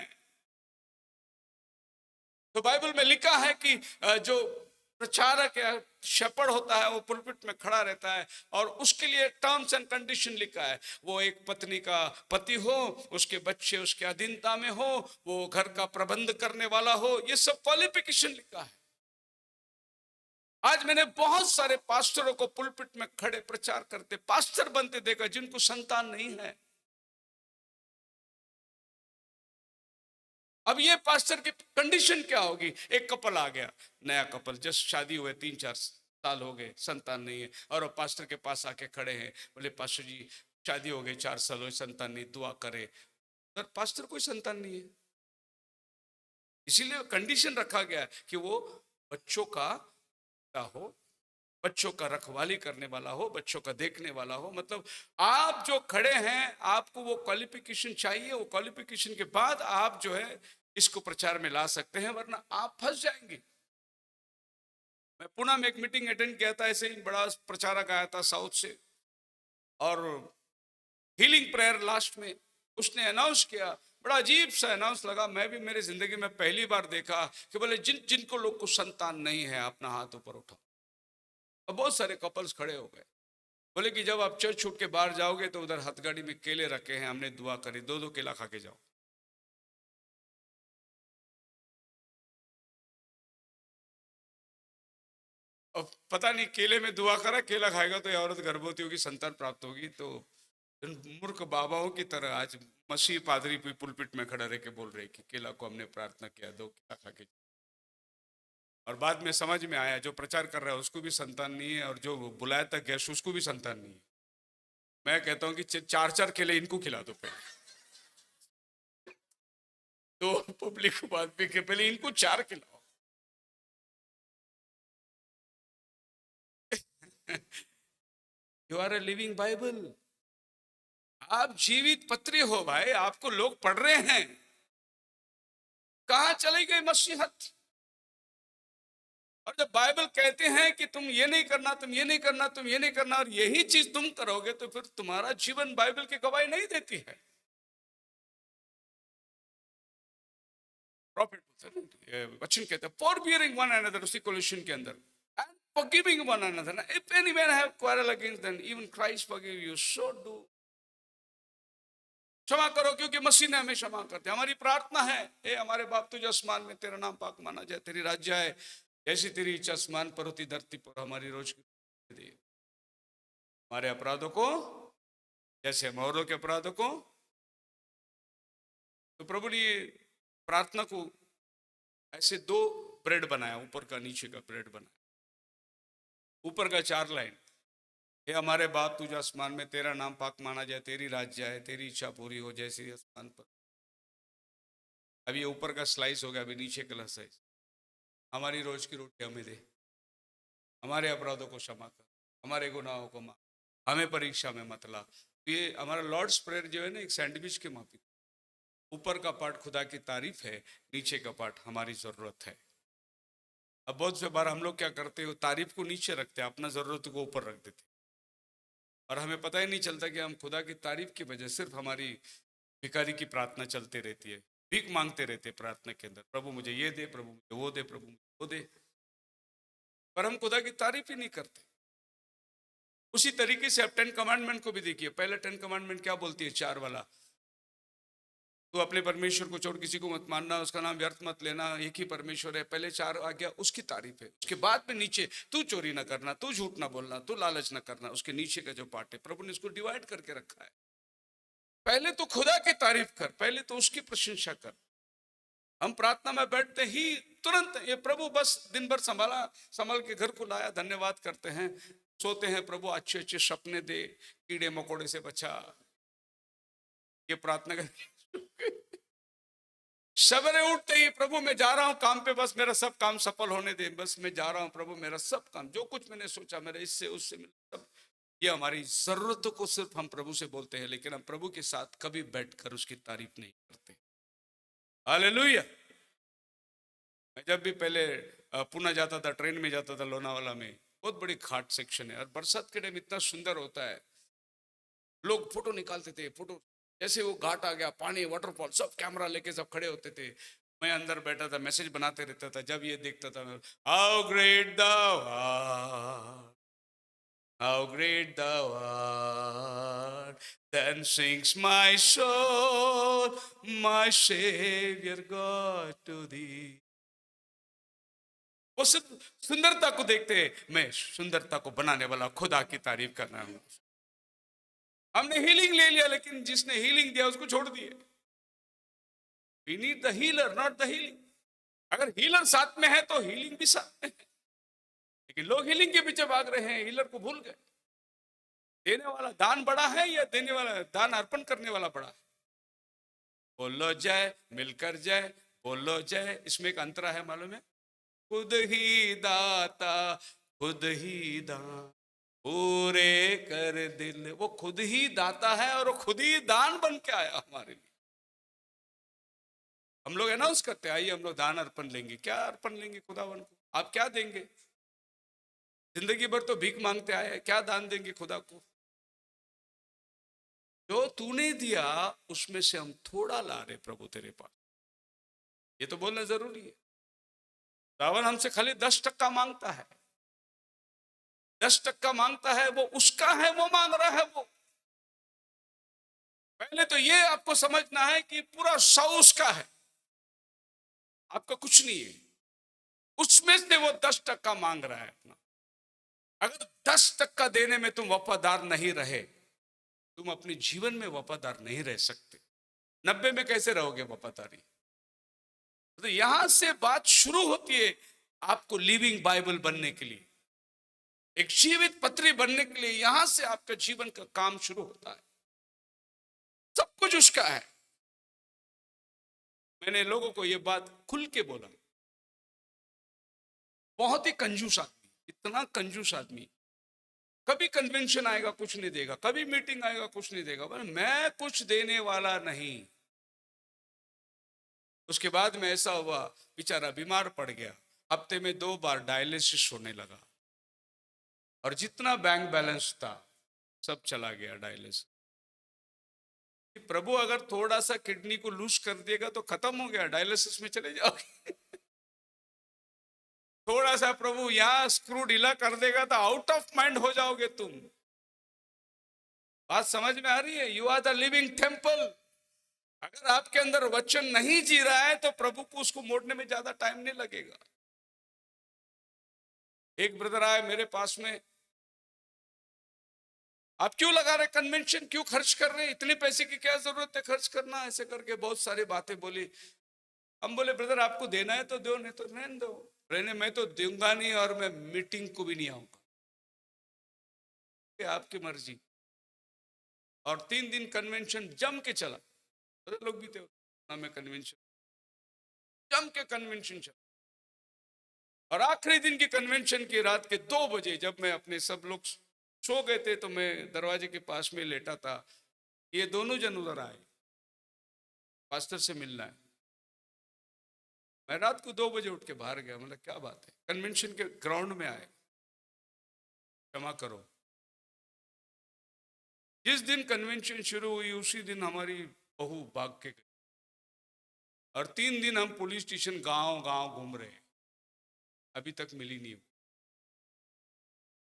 तो बाइबल में लिखा है कि जो प्रचारक या शेपर्ड होता है वो पुलपिट में खड़ा रहता है और उसके लिए टर्म्स एंड कंडीशन लिखा है। वो एक पत्नी का पति हो, उसके बच्चे उसके अधीनता में हो, वो घर का प्रबंध करने वाला हो, ये सब क्वालिफिकेशन लिखा है। आज मैंने बहुत सारे पास्टरों को पुलपिट में खड़े प्रचार करते, पास्टर बनते देखा जिनको संतान नहीं है। अब ये पास्टर की कंडीशन क्या होगी? एक कपल आ गया, नया कपल, जस्ट शादी हुए 3-4 साल हो गए, संतान नहीं है, और वो पास्टर के पास आके खड़े हैं, बोले पास्टर जी शादी हो गई 4 साल हुए, संतान नहीं, दुआ करे। पर पास्टर कोई संतान नहीं है, इसीलिए कंडीशन रखा गया कि वो बच्चों का हो, बच्चों का रखवाली करने वाला हो, बच्चों का देखने वाला हो। मतलब आप जो खड़े हैं, आपको वो क्वालिफिकेशन चाहिए। वो क्वालिफिकेशन के बाद आप जो है इसको प्रचार में ला सकते हैं, वरना आप फंस जाएंगे। मैं पुणे में एक मीटिंग अटेंड किया था, ऐसे ही बड़ा प्रचारक आया था साउथ से, और हीलिंग प्रेयर लास्ट में उसने अनाउंस किया बड़ा अजीब सा अनाउंस लगा। मैं भी मेरी जिंदगी में पहली बार देखा कि बोले जिन जिनको लोग को संतान नहीं है अपना हाथ ऊपर उठाओ। और बहुत सारे कपल्स खड़े हो गए। बोले कि जब आप चर्च छूट के बाहर जाओगे तो उधर हथगाड़ी में केले रखे हैं, हमने दुआ करी, दो दो केला खा के जाओ। और पता नहीं केले में दुआ करा, केला खाएगा तो ये औरत गर्भवती होगी, संतान प्राप्त होगी। तो इन मूर्ख बाबाओं की तरह आज मसीह पादरी भी पुलपिट में खड़ा रह के बोल रहे कि केला को हमने प्रार्थना किया, दो केला खा के। और बाद में समझ में आया जो प्रचार कर रहा है उसको भी संतान नहीं है, और जो बुलाया था गेस्ट उसको भी संतान नहीं है। मैं कहता हूँ कि चार चार केले इनको खिला दो पहले, तो पब्लिक को बाद में के पहले इनको चार खिलाओ। You are a living Bible. आप जीवित पत्री हो भाई, आपको लोग पढ़ रहे हैं। कहां चली गई मसीहत? और जब बाइबल कहते हैं कि तुम ये नहीं करना, तुम ये नहीं करना, तुम ये नहीं करना, और यही चीज तुम करोगे, तो फिर तुम्हारा जीवन बाइबल की गवाही नहीं देती है। प्रॉफिट वचन कहते हैं फॉर बियरिंग वन अनदर, उसी कोलोसियन के अंदर, and forgiving one another, if any man have quarrel against them even Christ forgive you, so do. क्षमा करो क्योंकि मसीह ने हमें क्षमा करते। हमारी प्रार्थना है, हे हमारे बाप तुझे आसमान में तेरा नाम पाक माना जाए, तेरी राज्य आए, जैसी तेरी इच्छा आसमान पर होती धरती पर। हमारी रोज की दे, हमारे अपराधों को जैसे हम औरों के अपराधों को। तो प्रभु ने प्रार्थना को ऐसे दो ब्रेड बनाया, ऊपर का नीचे का ब्रेड बनाया। ऊपर का 4 लाइन, हे हमारे बाप तुझे आसमान में तेरा नाम पाक माना जाए, तेरी राज्य आए, तेरी इच्छा पूरी हो जैसी आसमान पर। अब ये ऊपर का स्लाइस हो गया, अभी नीचे का स्लाइस। हमारी रोज की रोटी हमें दे, हमारे अपराधों को क्षमा कर, हमारे गुनाहों को माफ, हमें परीक्षा में मत ला। तो ये हमारा लॉर्ड्स प्रेयर जो है ना, एक सैंडविच के माफी। ऊपर का पार्ट खुदा की तारीफ है, नीचे का पार्ट हमारी जरूरत है। अब बहुत से बार हम लोग क्या करते हो, तारीफ को नीचे रखते हैं, अपना जरूरत को ऊपर रख देते, और हमें पता ही नहीं चलता कि हम खुदा की तारीफ की वजह सिर्फ हमारी भिखारी की प्रार्थना चलती रहती है, भीख मांगते रहते प्रार्थना के अंदर, प्रभु मुझे ये दे, प्रभु मुझे वो दे, प्रभु मुझे वो दे, पर हम खुदा की तारीफ ही नहीं करते। उसी तरीके से आप 10 कमांडमेंट को भी देखिए। पहले 10 कमांडमेंट क्या बोलती है, 4 वाला, तो अपने परमेश्वर को छोड़ किसी को मत मानना, उसका नाम व्यर्थ मत लेना, एक ही परमेश्वर है। पहले 4 आज्ञा उसकी तारीफ है। उसके बाद में नीचे, तू चोरी ना करना, तू झूठ ना बोलना, तू लालच ना करना, उसके नीचे का जो पार्ट है प्रभु ने इसको डिवाइड करके रखा है। पहले तो खुदा की तारीफ कर, पहले तो उसकी प्रशंसा कर। हम प्रार्थना में बैठते ही तुरंत ये प्रभु बस दिन भर संभाल के घर को लाया, धन्यवाद करते हैं, सोते हैं, प्रभु अच्छे अच्छे सपने दे, कीड़े मकोड़े से बचा, ये प्रार्थना कर। सवेरे उठते ही प्रभु मैं जा रहा हूं काम पे, बस मेरा सब काम सफल होने दे, बस मैं जा रहा हूं प्रभु, मेरा सब काम जो कुछ मैंने सोचा, मेरे इससे उससे सब। ये हमारी जरूरतों को सिर्फ हम प्रभु से बोलते हैं, लेकिन हम प्रभु के साथ कभी बैठकर उसकी तारीफ नहीं करते। हालेलुया। मैं जब भी पहले पुणे जाता था, ट्रेन में जाता था, लोनावाला में बहुत बड़ी घाट सेक्शन है, और बरसात के टाइम इतना सुंदर होता है, लोग फोटो निकालते थे। फोटो जैसे वो घाट आ गया, पानी, वाटरफॉल, सब कैमरा लेके सब खड़े होते थे। मैं अंदर बैठा था, मैसेज बनाते रहता था। जब ये देखता था मैं, how great thou art, how great thou art, then sings my soul, my Savior God to thee। वो सिर्फ सुंदरता को देखते हैं, मैं सुंदरता को बनाने वाला खुदा की तारीफ करना हूं। हमने हीलिंग ले लिया, लेकिन जिसने हीलिंग दिया उसको छोड़ दिए। We need the healer, not the healing। अगर हीलर साथ में है तो हीलिंग भी साथ में है, लेकिन लोग हीलिंग के पीछे भाग रहे हैं, हीलर को भूल गए। देने वाला दान बड़ा है या देने वाला दान अर्पण करने वाला बड़ा है? बोलो जय, मिलकर जय, बोलो जय। इसमें एक अंतरा है, मालूम है? खुद ही दाता, खुद ही दान पूरे कर दिल। वो खुद ही दाता है और वो खुद ही दान बन के आया हमारे लिए। हम लोग अनाउंस करते हैं, आइए हम लोग दान अर्पण लेंगे। क्या अर्पण लेंगे खुदावन को? आप क्या देंगे? जिंदगी भर तो भीख मांगते आए हैं, क्या दान देंगे खुदा को? जो तूने दिया उसमें से हम थोड़ा ला रहे प्रभु तेरे पास। ये तो बोलना जरूरी है। रावण हमसे खाली 10% मांगता है, 10% मांगता है, वो उसका है, वो मांग रहा है वो। पहले तो ये आपको समझना है कि पूरा 100 उसका है, आपका कुछ नहीं है। उसमें से वो 10% मांग रहा है अपना। अगर 10% देने में तुम वफादार नहीं रहे, तुम अपने जीवन में वफादार नहीं रह सकते। 90 में कैसे रहोगे वफादारी? तो यहां से बात शुरू होती है आपको लिविंग बाइबल बनने के लिए, एक जीवित पत्री बनने के लिए। यहां से आपका जीवन का काम शुरू होता है। सब कुछ उसका है। मैंने लोगों को यह बात खुल के बोला। बहुत ही कंजूस आदमी, इतना कंजूस आदमी। कभी कन्वेंशन आएगा कुछ नहीं देगा, कभी मीटिंग आएगा कुछ नहीं देगा, मैं कुछ देने वाला नहीं। उसके बाद में ऐसा हुआ, बेचारा बीमार पड़ गया, हफ्ते में 2 बार डायलिसिस होने लगा, और जितना बैंक बैलेंस था सब चला गया डायलिसिस। प्रभु अगर थोड़ा सा किडनी को लूज कर देगा तो खत्म हो गया, डायलिसिस में चले जाओगे। थोड़ा सा प्रभु यहां स्क्रू ढीला कर देगा तो आउट ऑफ माइंड हो जाओगे तुम। बात समझ में आ रही है? You are the living temple. अगर आपके अंदर वचन नहीं जी रहा है तो प्रभु को उसको मोड़ने में ज्यादा टाइम नहीं लगेगा। एक ब्रदर आए मेरे पास में, आप क्यों लगा रहे कन्वेंशन, क्यों खर्च कर रहे, इतने पैसे की क्या जरूरत है खर्च करना, ऐसे करके बहुत सारी बातें बोली। हम बोले ब्रदर आपको देना है तो दो, नहीं तो रहने दो। रहने मैं तो दूंगा नहीं, और मैं मीटिंग को भी नहीं आऊंगा, आपकी मर्जी। और 3 दिन कन्वेंशन जम के चला, लोग भी थे में कन्वेंशन, जम के कन्वेंशन चला। और आखिरी दिन की कन्वेंशन की रात के 2 बजे जब मैं अपने सब लोग सो गए थे तो मैं दरवाजे के पास में लेटा था, ये दोनों जन उधर आए, पास्टर से मिलना है। मैं रात को 2 बजे उठ के बाहर गया, मतलब क्या बात है, कन्वेंशन के ग्राउंड में आए, क्षमा करो। जिस दिन कन्वेंशन शुरू हुई उसी दिन हमारी बहू भाग के गई, और 3 दिन हम पुलिस स्टेशन गांव गांव घूम रहे, अभी तक मिली नहीं।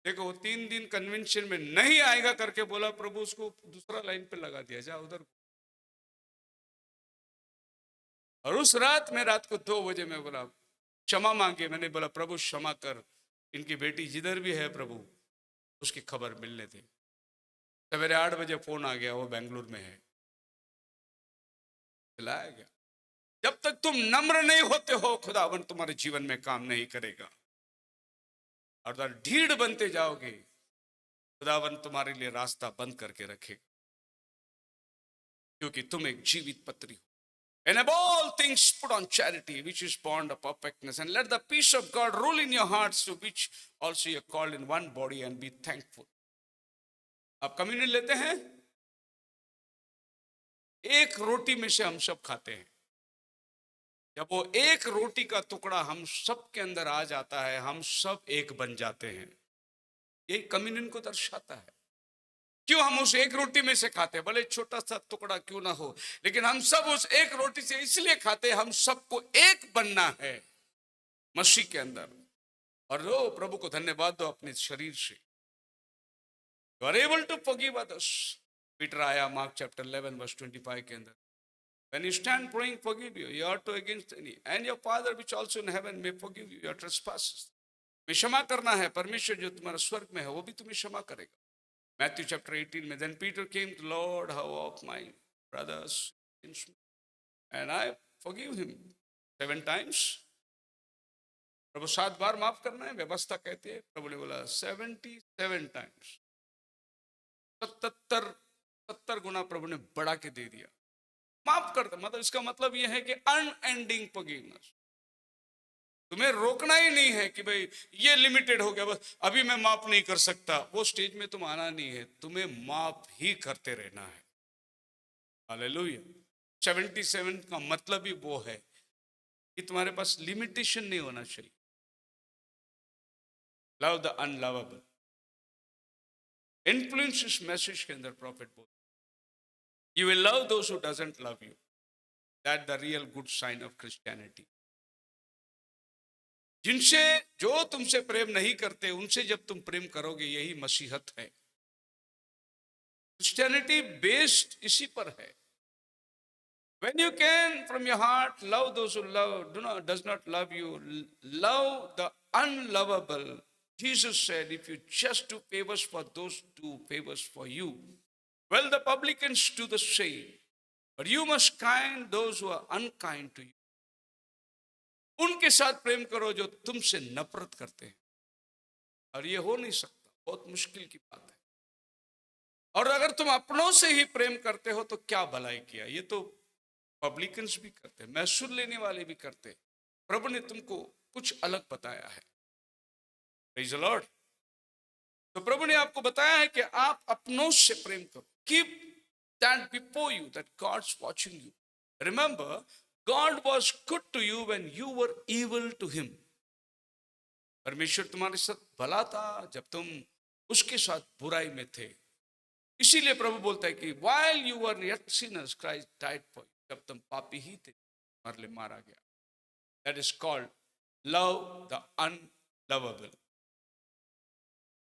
देखो 3 दिन कन्वेंशन में नहीं आएगा करके बोला, प्रभु उसको दूसरा लाइन पे लगा दिया, जा उधर। और उस रात में रात को 2 बजे मैं बोला क्षमा मांगे, मैंने बोला प्रभु क्षमा कर, इनकी बेटी जिधर भी है प्रभु उसकी खबर मिलने थे। सवेरे 8 बजे फोन आ गया, वो बेंगलुरु में है, लाया गया। जब तक तुम नम्र नहीं होते हो खुदावन तुम्हारे जीवन में काम नहीं करेगा, और ढीठ बनते जाओगे खुदावन तुम्हारे लिए रास्ता बंद करके रखेगा, क्योंकि तुम एक जीवित पत्री हो। And above all things put on charity, which is bond of perfectness, and let the peace of God rule in your hearts, to which also you are called in one body, and be thankful. आप communion लेते हैं, एक रोटी में से हम सब खाते हैं। जब वो एक रोटी का टुकड़ा हम सब के अंदर आ जाता है, हम सब एक बन जाते हैं। ये कम्युनियन को दर्शाता है। क्यों हम उस एक रोटी में से खाते हैं, भले छोटा सा टुकड़ा क्यों ना हो, लेकिन हम सब उस एक रोटी से इसलिए खाते हैं, हम सबको एक बनना है मसीह के अंदर। और रो प्रभु को धन्यवाद दो अपने शरीर से, you are able to forgive others. Peter आया मार्क चैप्टर 11 वर्स 25 के अंदर, when you stand praying forgive you, you are to against any, and your father which also in heaven may forgive you your trespasses। में क्षमा करना है, परमेश्वर जो तुम्हारा स्वर्ग में है वो भी तुम्हें क्षमा करेगा। Matthew chapter 18 में, then Peter came to Lord, how of my brothers and I forgive him 7 times। प्रभु 7 बार माफ करना है, व्यवस्था कहते हैं। प्रभु ने बोला 77 टाइम्स, 77 गुना प्रभु ने बढ़ा के दे दिया, माफ करता। मतलब इसका मतलब यह है कि अनएंडिंग फॉरगिवनेस। तुम्हें रोकना ही नहीं है कि भाई ये लिमिटेड हो गया, बस अभी मैं माफ नहीं कर सकता, वो स्टेज में तुम आना नहीं है, तुम्हें माफ ही करते रहना है। हालेलुया। 77 का मतलब ही वो है कि तुम्हारे पास लिमिटेशन नहीं होना चाहिए। Love the unlovable. इन्फ्लुएंस इस मैसेज के अंदर प्रॉफिट बोल, You will love those who doesn't love you. That's the real good sign of Christianity. जिनसे जो तुमसे प्रेम नहीं करते उनसे जब तुम प्रेम करोगे, यही मसीहत है. क्रिश्चियनिटी बेस्ड इसी पर है. When you can from your heart love those who does not love you, love the unlovable. Jesus said, if you just do favors for those do favors for you, well, the publicans do the same. But you must kind those who are unkind to you. उनके साथ प्रेम करो जो तुमसे नफरत करते हैं. और ये हो नहीं सकता, बहुत मुश्किल की बात है. और अगर तुम अपनों से ही प्रेम करते हो तो क्या भलाई किया. ये तो पब्लिकन्स भी करते हैं, महसूल लेने वाले भी करते हैं. प्रभु ने तुमको कुछ अलग बताया है. Praise the Lord. तो प्रभु ने आपको बताया है कि आप अपनों से प्रेम करो. Keep that before you that God's watching you. Remember, God was good to you when you were evil to him. परमेश्वर तुम्हारे साथ भला था जब तुम उसके साथ बुराई में थे. इसीलिए प्रभु बोलता है कि while you were yet sinners, Christ died for you. जब तुम पापी ही थे, तुम्हारे लिए मारा गया. That is called love the unlovable.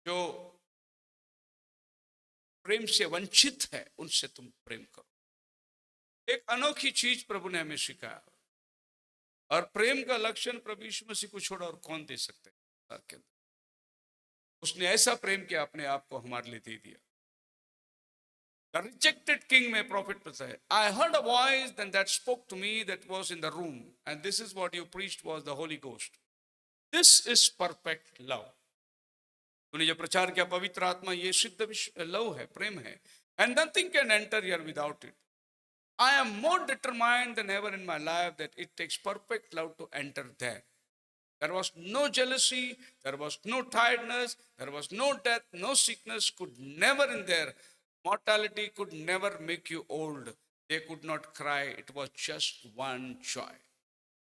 जो प्रेम से वंचित है उनसे तुम प्रेम करो. एक अनोखी चीज प्रभु ने हमें सिखाया. और प्रेम का लक्षण प्रभु यीशु मसीह को छोड़ा और कौन दे सकते हैं. उसने ऐसा प्रेम किया, अपने आप को हमारे लिए दे दिया. The rejected king में prophet बताया, I heard a voice then that spoke to me that was in the room, and this is what you preached was the Holy Ghost. This is perfect love. तूने जो प्रचार किया पवित्र आत्मा, ये सिद्ध लव है, प्रेम है. And nothing can enter here without it. I am more determined than ever in my life that it takes perfect love to enter there. There was no jealousy, there was no tiredness, there was no death, no sickness could never in there. Mortality could never make you old. They could not cry. It was just one joy.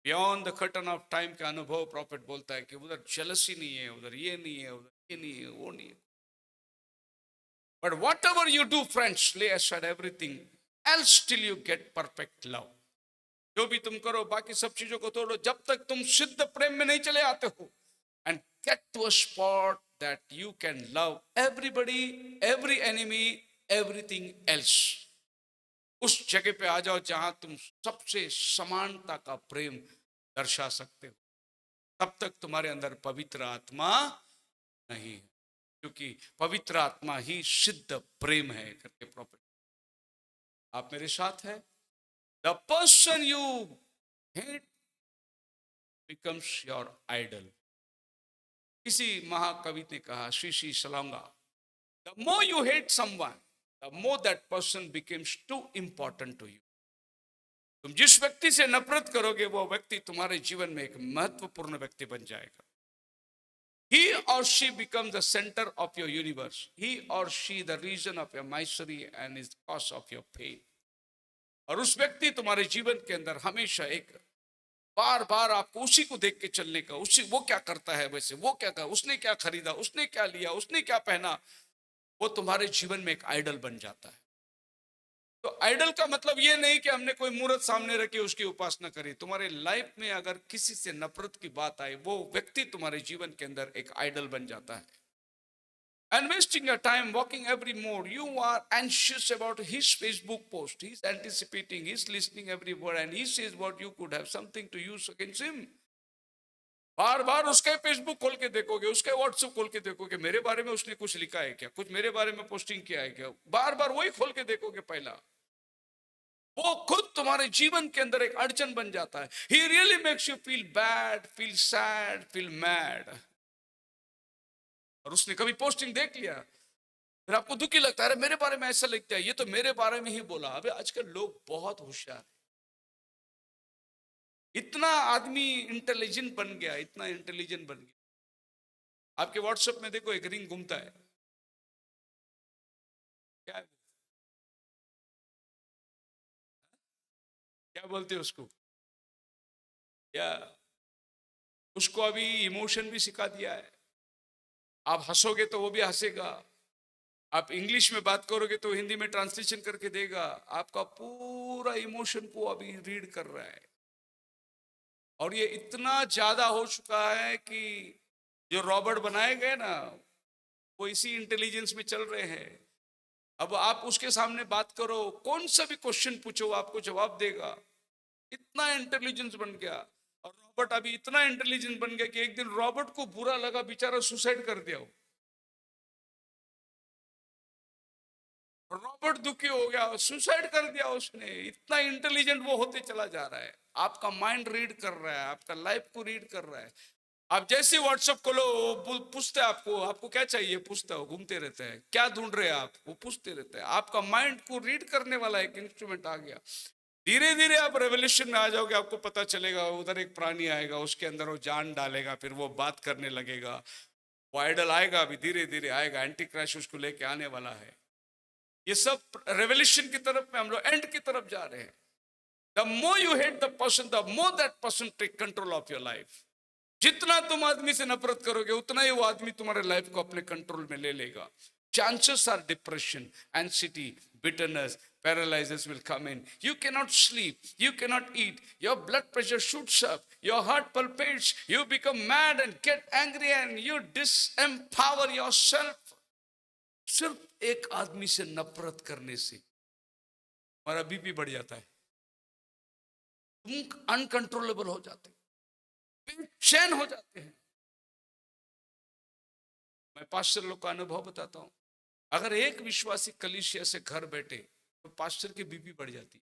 Beyond the curtain of time का अनुभव profit बोलता है कि उधर jealousy नहीं है, उधर ये नहीं है, उधर ये नहीं है, वो नहीं है. But whatever you do, friends, lay aside everything else till you get perfect love. जो भी तुम करो, बाकी सब चीजों को तोड़ो जब तक तुम सिद्ध प्रेम में नहीं चले आते हो. And get to a spot that you can love everybody, every enemy, everything else. उस जगह पे आ जाओ जहां तुम सबसे समानता का प्रेम दर्शा सकते हो. तब तक तुम्हारे अंदर पवित्र आत्मा नहीं है, क्योंकि पवित्र आत्मा ही सिद्ध प्रेम है करके प्रॉफिट. आप मेरे साथ है. The person you hate becomes your idol. किसी महाकवि ने कहा, Shri सलांगा, the more you hate someone, the more that person becomes too important to you. तुम जिस व्यक्ति से नफरत करोगे वो व्यक्ति तुम्हारे जीवन में एक महत्वपूर्ण व्यक्ति बन जाएगा. He or she becomes the center of your universe. He or she the reason of your misery and is cause of your pain. और उस व्यक्ति तुम्हारे जीवन के अंदर हमेशा एक बार बार आपको उसी को देख के चलने का, उसी वो क्या करता है वैसे, वो क्या कर, उसने क्या खरीदा, उसने क्या लिया, उसने क्या पहना, वो तुम्हारे जीवन में एक आइडल बन जाता है. तो आइडल का मतलब ये नहीं कि हमने कोई मूर्त सामने रखी उसकी उपासना करी. तुम्हारे लाइफ में अगर किसी से नफरत की बात आई, वो व्यक्ति तुम्हारे जीवन के अंदर एक आइडल बन जाता है. And wasting your time walking every mode, you are anxious about his Facebook post. He's anticipating, he's listening every word, and he says what you could have something to use against him. बार बार उसके Facebook खोल के देखोगे, उसके WhatsApp खोल के देखोगे, मेरे बारे में उसने कुछ लिखा है क्या, कुछ मेरे बारे में पोस्टिंग किया है क्या. बार बार वही खोल के देखोगे. पहला वो खुद तुम्हारे जीवन के अंदर एक अड़चन बन जाता है. He really makes you feel bad, feel sad, feel mad. और उसने कभी पोस्टिंग देख लिया, फिर आपको दुखी लगता है, अरे मेरे बारे में ऐसा लिखता है, ये तो मेरे बारे में ही बोला. अबे आजकल लोग बहुत होशियार है. इतना आदमी इंटेलिजेंट बन गया, इतना इंटेलिजेंट बन गया. आपके व्हाट्सएप में देखो एक रिंग घूमता है, क्या क्या बोलते हैं उसको, या उसको अभी इमोशन भी सिखा दिया है. आप हंसोगे तो वो भी हंसेगा, आप इंग्लिश में बात करोगे तो हिंदी में ट्रांसलेशन करके देगा। आपका पूरा इमोशन को अभी रीड कर रहा है। और ये इतना ज्यादा हो चुका है कि जो रॉबर्ट बनाए गए ना, वो इसी इंटेलिजेंस में चल रहे हैं। अब आप उसके सामने बात करो, कौन सा भी क्वेश्चन पूछो आपको जवाब देगा। इतना इंटेलिजेंस बन गया। और रॉबर्ट अभी इतना इंटेलिजेंट बन गया कि एक दिन रॉबर्ट को बुरा लगा, बेचारा सुसाइड कर दिया। रॉबर्ट दुखी हो गया, सुसाइड कर दिया उसने। इतना इंटेलिजेंट वो होते चला जा रहा है। आपका माइंड रीड कर रहा है, आपका लाइफ को रीड कर रहा है। आप जैसे व्हाट्सएप खोलो, पूछते हैं आपको, आपको क्या चाहिए, पूछता हो, घूमते रहते हैं, क्या ढूंढ रहे हैं आप, वो पूछते रहते हैं। आपका माइंड को रीड करने वाला एक इंस्ट्रूमेंट आ गया। धीरे धीरे आप रेवोल्यूशन में आ जाओगे, आपको पता चलेगा उधर एक प्राणी आएगा, उसके अंदर वो जान डालेगा, फिर वो बात करने लगेगा। वो आइडल आएगा, अभी धीरे धीरे आएगा, एंटी क्राइस्ट उसको लेके आने वाला है। ये सब रेवोल्यूशन की तरफ में हम लोग एंड की तरफ जा रहे हैं। The more you hate the person, the more that person take control of your life. जितना तुम आदमी से नफरत करोगे, उतना ही वो आदमी तुम्हारे लाइफ को अपने कंट्रोल में ले लेगा। Chances are depression, anxiety, bitterness, paralysis will come in. You cannot sleep, you cannot eat, your blood pressure shoots up, your heart palpitates, you become mad and get angry and you disempower yourself. सिर्फ एक आदमी से नफरत करने से हमारा BP बढ़ जाता है, तुम अनकंट्रोलेबल हो जाते हो, बेचैन हो जाते हैं। मैं पास्टर लोग का अनुभव बताता हूं। अगर एक विश्वासी कलीसिया से घर बैठे तो पास्टर की बीपी बढ़ जाती है।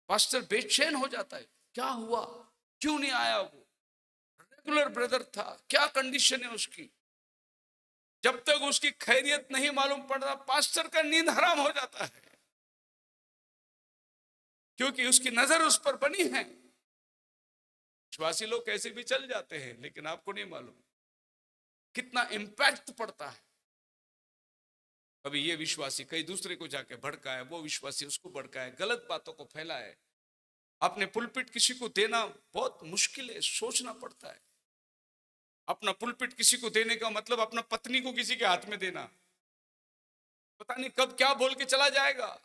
पास्टर बेचैन हो जाता है, क्या हुआ, क्यों नहीं आया, वो रेगुलर ब्रदर था, क्या कंडीशन है उसकी। जब तक उसकी खैरियत नहीं मालूम पड़ता, पास्टर का नींद हराम हो जाता है, क्योंकि उसकी नजर उस पर बनी है। विश्वासी लोग कैसे भी चल जाते हैं, लेकिन आपको नहीं मालूम कितना इंपैक्ट पड़ता है। कभी ये विश्वासी कई दूसरे को जाके भड़काए, वो विश्वासी उसको भड़काए, गलत बातों को फैलाए। अपने पुलपिट किसी को देना बहुत मुश्किल है, सोचना पड़ता है। अपना पुलपिट किसी को देने का मतलब अपना पत्नी को किसी के हाथ में देना, पता नहीं कब क्या बोल के चला जाएगा।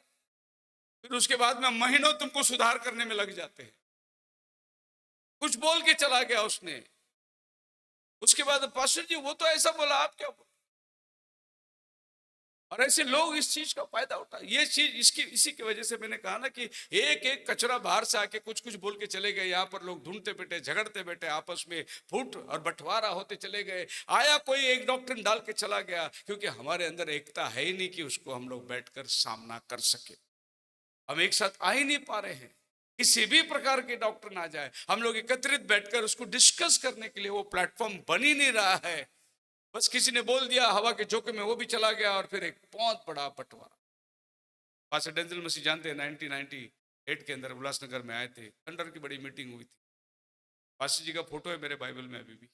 फिर उसके बाद में महीनों तुमको सुधार करने में लग जाते हैं। कुछ बोल के चला गया उसने, उसके बाद पास्टर जी वो तो ऐसा बोला, आप क्या बोला। और ऐसे लोग इस चीज का फायदा उठा, ये चीज इसी की वजह से मैंने कहा ना कि एक एक कचरा बाहर से आके कुछ कुछ बोल के चले गए। यहाँ पर लोग ढूंढते बैठे, झगड़ते बैठे, आपस में फूट और बंटवारा होते चले गए। आया कोई एक डॉक्टर डाल के चला गया, क्योंकि हमारे अंदर एकता है ही नहीं कि उसको हम लोग बैठकर सामना कर सके। हम एक साथ आ ही नहीं पा रहे हैं। किसी भी प्रकार के डॉक्टर ना जाए, हम लोग एकत्रित बैठकर उसको डिस्कस करने के लिए वो प्लेटफॉर्म बन ही नहीं रहा है। बस किसी ने बोल दिया, हवा के झोंके में वो भी चला गया, और फिर एक बहुत बड़ा बंटवारा। पास्टर डेंजल मसीह जानते हैं, 1998 के अंदर उल्लासनगर में आए थे, अंडर की बड़ी मीटिंग हुई थी। पास्टर जी का फोटो है मेरे बाइबल में अभी भी।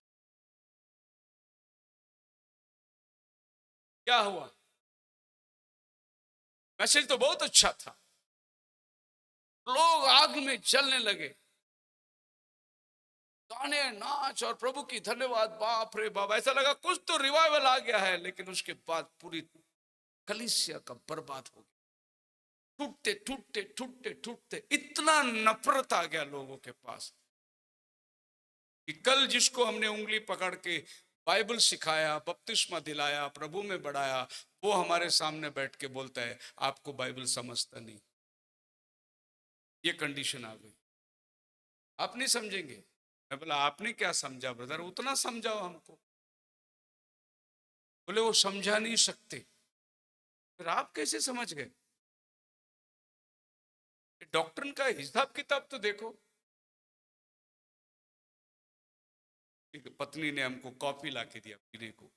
क्या हुआ, मैसेज तो बहुत अच्छा था, लोग आग में जलने लगे, गाने, नाच और प्रभु की धन्यवाद, बाप रे बाप, ऐसा लगा कुछ तो रिवाइवल आ गया है। लेकिन उसके बाद पूरी कलीसिया का बर्बाद हो गया। टूटते टूटते टूटते टूटते इतना नफरत आ गया लोगों के पास कि कल जिसको हमने उंगली पकड़ के बाइबल सिखाया, बपतिस्मा दिलाया, प्रभु में बढ़ाया, वो हमारे सामने बैठ के बोलता है आपको बाइबल समझता नहीं। ये कंडीशन आ गई, आप नहीं समझेंगे। मैं बोला आपने क्या समझा ब्रदर, उतना समझाओ हमको। बोले वो समझा नहीं सकते। फिर आप कैसे समझ गए? डॉक्टर का हिसाब किताब तो देखो। पत्नी ने हमको कॉफी ला के दिया पीने को,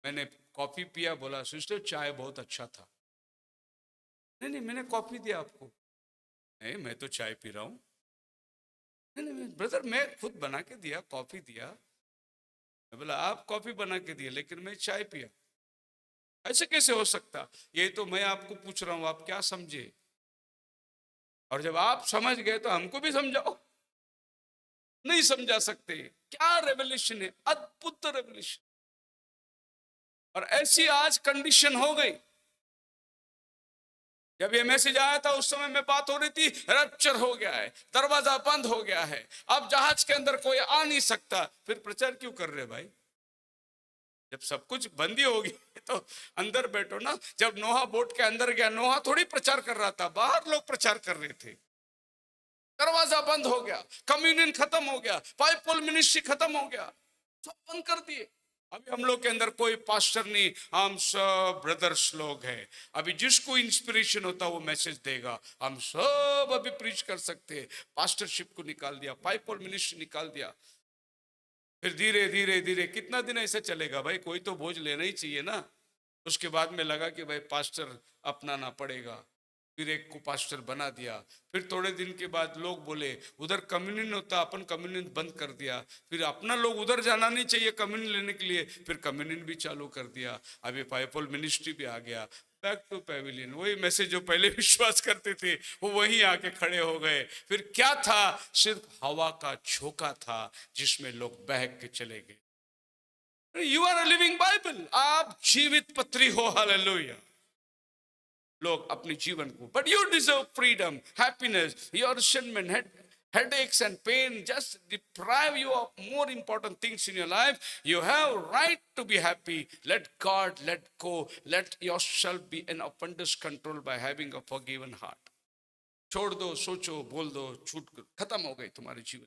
मैंने कॉफी पिया, बोला सिस्टर चाय बहुत अच्छा था। नहीं नहीं मैंने कॉफी दिया आपको। नहीं मैं तो चाय पी रहा हूं। नहीं नहीं ब्रदर मैं खुद बना के दिया, कॉफी दिया। मैं बोला आप कॉफी बना के दिए लेकिन मैं चाय पिया, ऐसे कैसे हो सकता? ये तो मैं आपको पूछ रहा हूं, आप क्या समझे? और जब आप समझ गए तो हमको भी समझाओ। नहीं समझा सकते। क्या रेवोल्यूशन है, अद्भुत रेवोल्यूशन। और ऐसी आज कंडीशन हो गई। जब ये मैसेज आया था उस समय में बात हो रही थी, रप्चर हो गया है, दरवाजा बंद हो गया है, अब जहाज के अंदर कोई आ नहीं सकता। फिर प्रचार क्यों कर रहे भाई? जब सब कुछ बंद ही हो गया तो अंदर बैठो ना। जब नोहा बोट के अंदर गया, नोहा थोड़ी प्रचार कर रहा था, बाहर लोग प्रचार कर रहे थे। दरवाजा बंद हो गया, कम्युनियन खत्म हो गया, पाइपल मिनिस्ट्री खत्म हो गया, सब बंद कर दिए। अभी हम लोग के अंदर कोई पास्टर नहीं, हम सब ब्रदर्स लोग हैं। अभी जिसको इंस्पिरेशन होता वो मैसेज देगा, हम सब अभी प्रीच कर सकते हैं। पास्टरशिप को निकाल दिया, पाइपल मिनिस्ट्री निकाल दिया। फिर धीरे धीरे धीरे कितना दिन ऐसे चलेगा भाई? कोई तो बोझ लेना ही चाहिए ना। उसके बाद में लगा कि भाई पास्टर अपनाना पड़ेगा, फिर एक को पास्टर बना दिया। फिर थोड़े दिन के बाद लोग बोले उधर कम्युनियन होता, अपन कम्युनियन बंद कर दिया। फिर अपना लोग उधर जाना नहीं चाहिए कम्युनियन लेने के लिए, फिर कम्युनियन भी चालू कर दिया। अभी पाइपल मिनिस्ट्री भी आ गया, बैक टू पैविलियन। वही मैसेज जो पहले विश्वास करते थे वो वहीं आके खड़े हो गए। फिर क्या था? सिर्फ हवा का झोंका था जिसमें लोग बहक के चले गए। You are a living Bible, आप जीवित पत्री हो। हालेलुया। लोग अपने जीवन को, but you deserve freedom, happiness. Your sentiment, headaches and pain just deprive you of more important things in your life. You have right to be happy. Let God let go. Let yourself be in abundance control by having a forgiven heart. छोड़ दो, सोचो, बोल दो, छूट खत्म हो गई तुम्हारे जीवन।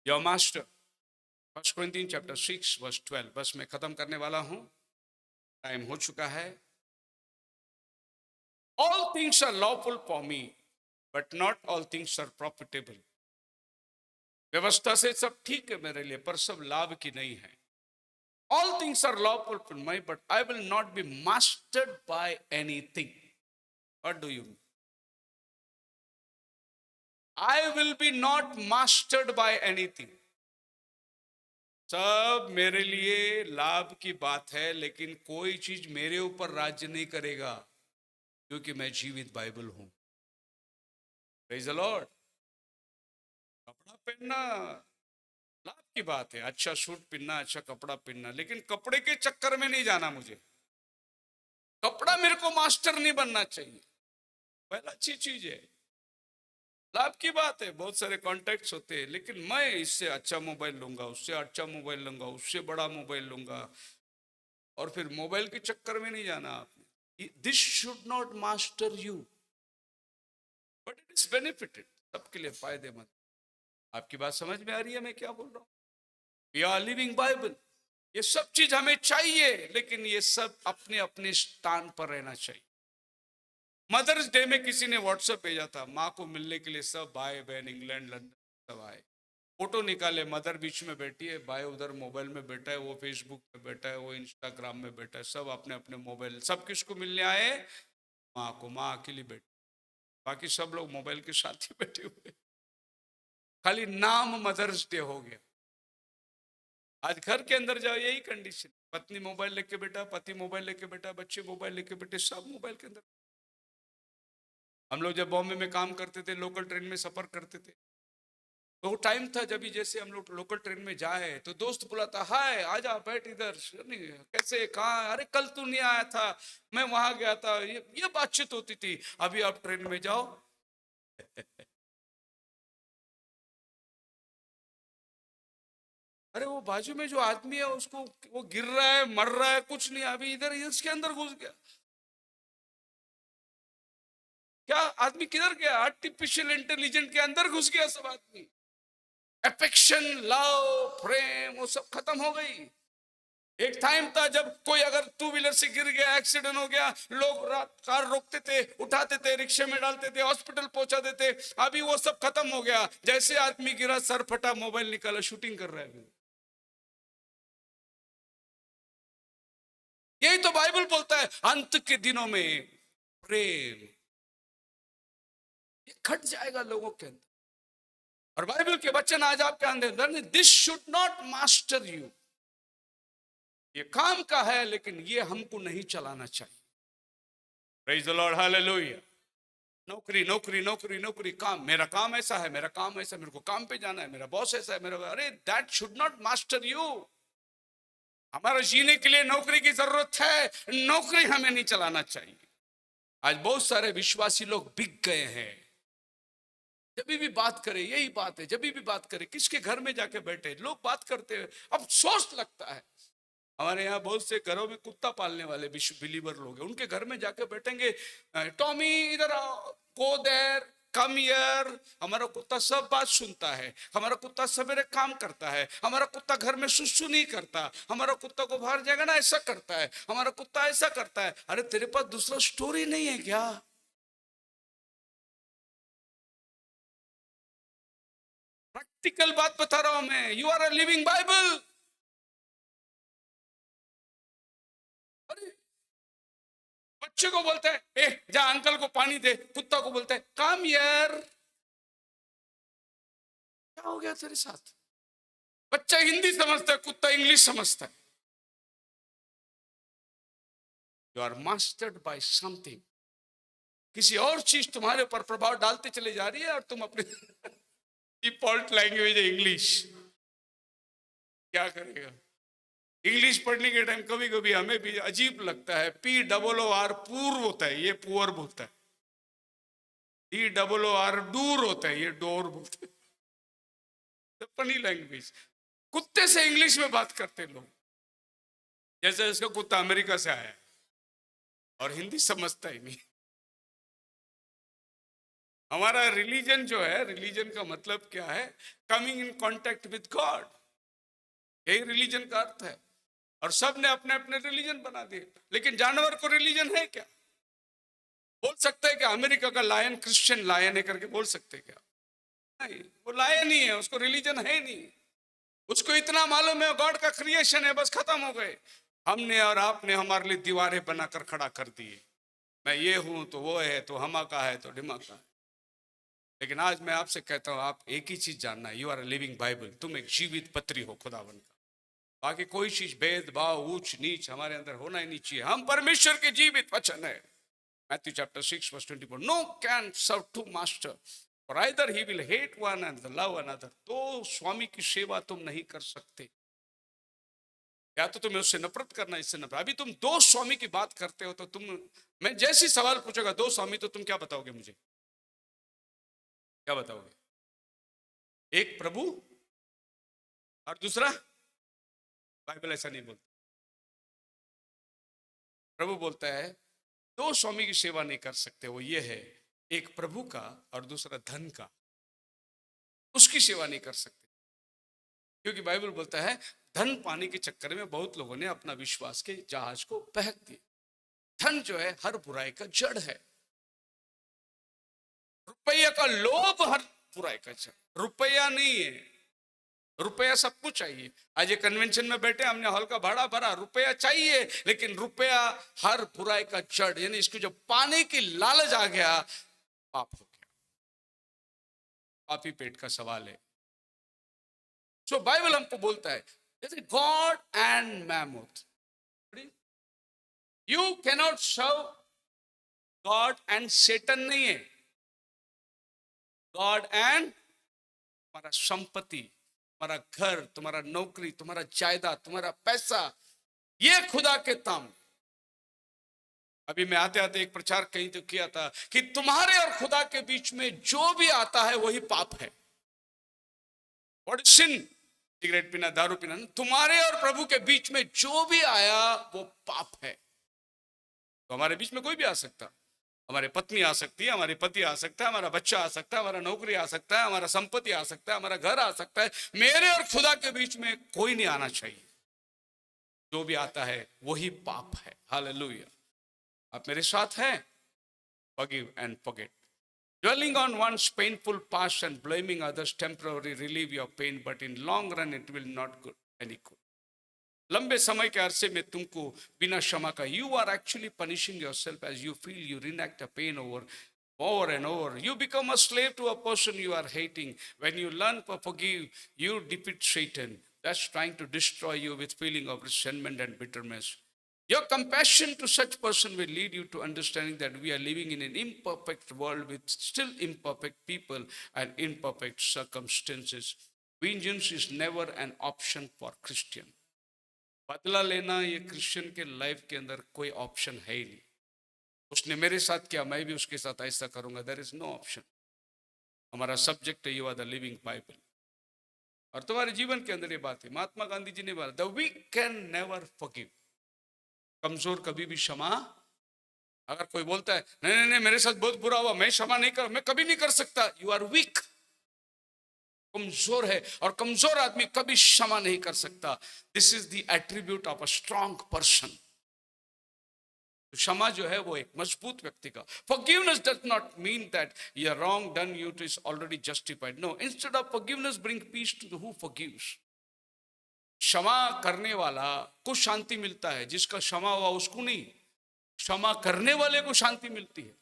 Your master, 1 Corinthians chapter 6 verse 12। बस मैं खत्म करने वाला हूं, टाइम हो चुका है। All things are lawful for me, but not all things are profitable. व्यवस्था से सब ठीक है मेरे लिए, पर सब लाभ की नहीं है। All things are lawful for me, but I will not be mastered by anything. What do you mean? I will be not mastered by anything. सब मेरे लिए लाभ की बात है, लेकिन कोई चीज मेरे ऊपर राज्य नहीं करेगा, क्योंकि मैं जीवित बाइबल हूं। Praise the Lord. कपड़ा पहनना लाभ की बात है, अच्छा सूट पहनना, अच्छा कपड़ा पहनना, लेकिन कपड़े के चक्कर में नहीं जाना मुझे। कपड़ा मेरे को मास्टर नहीं बनना चाहिए। पहला अच्छी चीज है, लाभ की बात है, बहुत सारे कॉन्टेक्ट्स होते हैं, लेकिन मैं इससे अच्छा मोबाइल लूंगा, उससे अच्छा मोबाइल लूंगा, उससे बड़ा मोबाइल लूंगा, और फिर मोबाइल के चक्कर में नहीं जाना आपने। This should not master you, but it is benefited, सबके लिए फायदेमंद। आपकी बात समझ में आ रही है मैं क्या बोल रहा हूं? We are living Bible. ये सब चीज हमें चाहिए, लेकिन ये सब अपने अपने स्थान पर रहना चाहिए। मदर्स डे में किसी ने व्हाट्सएप भेजा था, माँ को मिलने के लिए सब भाई बहन इंग्लैंड लंदन सब आए, फोटो निकाले, मदर बीच में बैठी है, भाई उधर मोबाइल में बैठा है, वो फेसबुक पे बैठा है, वो इंस्टाग्राम में बैठा है, सब अपने अपने मोबाइल। सब किसको मिलने आए? माँ को। माँ अकेली बैठी, बाकी सब लोग मोबाइल के साथ ही बैठे हुए। खाली नाम मदर्स डे हो गया। आज घर के अंदर जाओ, यही कंडीशन, पत्नी मोबाइल लेके बैठा, पति मोबाइल लेके बैठा, बच्चे मोबाइल लेके बैठे, सब मोबाइल के अंदर। हम लोग जब बॉम्बे में काम करते थे, लोकल ट्रेन में सफर करते थे, तो वो टाइम था जब जैसे हम लोग लोकल ट्रेन में जाए तो दोस्त बुलाता, हाय आजा बैठ इधर, कैसे कहाँ, अरे कल तू नहीं आया था, मैं वहां गया था, ये बातचीत होती थी। अभी आप ट्रेन में जाओ अरे वो बाजू में जो आदमी है उसको, वो गिर रहा है, मर रहा है, कुछ नहीं, अभी इधर इसके अंदर घुस गया। क्या आदमी किधर गया? आर्टिफिशियल इंटेलिजेंट के अंदर घुस गया सब आदमी। अफेक्शन, लव, प्रेम, वो सब खत्म हो गई। एक टाइम था जब कोई अगर टू व्हीलर से गिर गया, एक्सीडेंट हो गया, लोग रात कार रोकते थे, उठाते थे, रिक्शे में डालते थे, हॉस्पिटल पहुंचा देते। अभी वो सब खत्म हो गया। जैसे आदमी गिरा, सर फटा, मोबाइल निकाला, शूटिंग कर रहा है। यही तो बाइबल बोलता है, अंत के दिनों में प्रेम ये घट जाएगा लोगों के अंदर। और बाइबल के वचन आज आपके अंदर, this should not master you. ये काम का है, लेकिन ये हमको नहीं चलाना चाहिए। Praise the Lord, hallelujah. नौकरी नौकरी नौकरी नौकरी, काम, मेरा काम ऐसा है, मेरा काम ऐसा, मेरे को काम पे जाना है, मेरा बॉस ऐसा है, मेरा, अरे that should not master you. हमारा जीने के लिए नौकरी की जरूरत है, नौकरी हमें नहीं चलाना चाहिए। आज बहुत सारे विश्वासी लोग बिक गए हैं। जब भी बात करें यही बात है, जब भी बात करें किसके घर में जाके बैठे लोग बात करते हैं, अब अफसोस लगता है। हमारे यहाँ बहुत से घरों में कुत्ता पालने वाले बिलीवर लोग हैं, उनके घर में जाके बैठेंगे, टॉमी इधर आओ, गो देयर, कम हियर। हमारा कुत्ता सब बात सुनता है, हमारा कुत्ता सवेरे काम करता है, हमारा कुत्ता घर में सुसु नहीं करता, हमारा कुत्ता को बाहर जाएगा ना ऐसा करता है, हमारा कुत्ता ऐसा करता है। अरे तेरे पास दूसरा स्टोरी नहीं है क्या? प्रैक्टिकल बात बता रहा हूं मैं, you are a living Bible. बच्चे को बोलते हैं ए जा अंकल को पानी दे, कुत्ता को बोलते है कम यार। क्या हो गया तेरे साथ? बच्चा हिंदी समझता है, कुत्ता इंग्लिश समझता है। You are mastered by something. किसी और चीज तुम्हारे ऊपर प्रभाव डालते चले जा रही है और तुम अपने डिफॉल्ट लैंग्वेज है इंग्लिश। क्या करेगा? इंग्लिश पढ़ने के टाइम कभी कभी हमें भी अजीब लगता है, POOR पूर्व होता है, ये पुअर बोलता है। DOOR दूर होता है, ये डोर बोलते हैं। Funny language. कुत्ते से इंग्लिश में बात करते लोग, जैसे इसका कुत्ता अमेरिका से आया और हिंदी समझता ही नहीं। हमारा रिलीजन जो है, रिलीजन का मतलब क्या है? Coming in contact with God, यही रिलीजन का अर्थ है। और सब ने अपने अपने रिलीजन बना दिए, लेकिन जानवर को रिलीजन है क्या? बोल सकते हैं कि अमेरिका का लायन क्रिश्चियन लायन है करके बोल सकते हैं क्या? नहीं, वो लायन ही है, उसको रिलीजन है नहीं। उसको इतना मालूम है गॉड का क्रिएशन है, बस खत्म हो गए। हमने और आपने हमारे लिए दीवारें बनाकर खड़ा कर दिए, मैं ये हूं तो वो है, तो हमा का है तो ढिमा का है। लेकिन आज मैं आपसे कहता हूं, आप एक ही चीज जानना, you are a living Bible. तुम एक जीवित पत्री हो खुदावन का। बाकी कोई चीज भेदभाव ऊंच नीच हमारे अंदर होना ही नहीं चाहिए। हम परमेश्वर के जीवित वचन है। Matthew chapter 6 verse 24, no can serve two master, for either he will hate one and love another। तो स्वामी की सेवा तुम नहीं कर सकते, या तो तुम्हें उससे नफरत करना, इससे नफरत। अभी तुम दो स्वामी की बात करते हो, तो तुम, मैं जैसी सवाल पूछेगा दो स्वामी, तो तुम क्या बताओगे मुझे? क्या बताओगे? एक प्रभु और दूसरा? बाइबल ऐसा नहीं बोलता। प्रभु बोलता है दो स्वामी की सेवा नहीं कर सकते, वो ये है, एक प्रभु का और दूसरा धन का, उसकी सेवा नहीं कर सकते। क्योंकि बाइबल बोलता है धन पाने के चक्कर में बहुत लोगों ने अपना विश्वास के जहाज को बहक दिया। धन जो है हर बुराई का जड़ है। रुपया का लोभ हर बुराई का जड़, रुपया नहीं है। रुपया सबको चाहिए। आज ये कन्वेंशन में बैठे, हमने हॉल का भाड़ा भरा, रुपया चाहिए, लेकिन रुपया हर बुराई का जड़, यानी इसको जब पाने की लालच आ गया, पाप हो गया। पापी पेट का सवाल है। सो बाइबल हमको बोलता है जैसे God and mammon, you cannot serve God and Satan नहीं है। गॉड एंड तुम्हारा संपत्ति, तुम्हारा घर, तुम्हारा नौकरी, तुम्हारा जायदाद, तुम्हारा पैसा, ये खुदा के ताम। अभी मैं आते आते एक प्रचार कहीं तो किया था कि तुम्हारे और खुदा के बीच में जो भी आता है वही पाप है। What is sin? सिगरेट पीना, दारू पीना। तुम्हारे और प्रभु के बीच में जो भी आया वो पाप है। तो हमारे बीच में कोई भी आ सकता, हमारे पत्नी आ सकती है, हमारे पति आ सकता है, हमारा बच्चा आ सकता है, हमारा नौकरी आ सकता है, हमारा संपत्ति आ सकता है, हमारा घर आ सकता है। मेरे और खुदा के बीच में कोई नहीं आना चाहिए। जो भी आता है वही पाप है। हालेलुया। आप मेरे साथ हैं? Forgive and forget. Dwelling on one's painful past and blaming others temporarily relieve your pain, but in long run it will not good any good. लंबे समय के अरसे में तुमको बिना क्षमा का, you are actually punishing yourself as you feel you reenact a pain over and over. You become a slave to a person you are hating. When you learn to forgive, you defeat Satan that's trying to destroy you with feeling of resentment and bitterness. Your compassion to such person will lead you to understanding that we are living in an imperfect world with still imperfect people and imperfect circumstances. Vengeance is never an option for Christian. बदला लेना ये Christian के life के अंदर कोई option है ही नहीं। उसने मेरे साथ किया, मैं भी उसके साथ ऐसा करूंगा, देयर इज नो ऑप्शन। हमारा सब्जेक्ट है you are the living Bible, और तुम्हारे जीवन के अंदर ये बात है। महात्मा गांधी जी ने बोला the weak can never forgive, कमजोर कभी भी क्षमा, अगर कोई बोलता है नहीं नहीं नहीं मेरे साथ बहुत बुरा हुआ, मैं क्षमा नहीं कर, मैं कभी नहीं कर सकता, यू आर वीक, कमजोर है, और कमजोर आदमी कभी क्षमा नहीं कर सकता। This is the attribute of a strong person. क्षमा जो है वो एक मजबूत व्यक्ति का। Forgiveness does not mean that your wrong done you is already justified. No, instead of forgiveness bring peace to the who forgives. क्षमा करने वाला को शांति मिलता है, जिसका क्षमा हुआ उसको नहीं, क्षमा करने वाले को शांति मिलती है।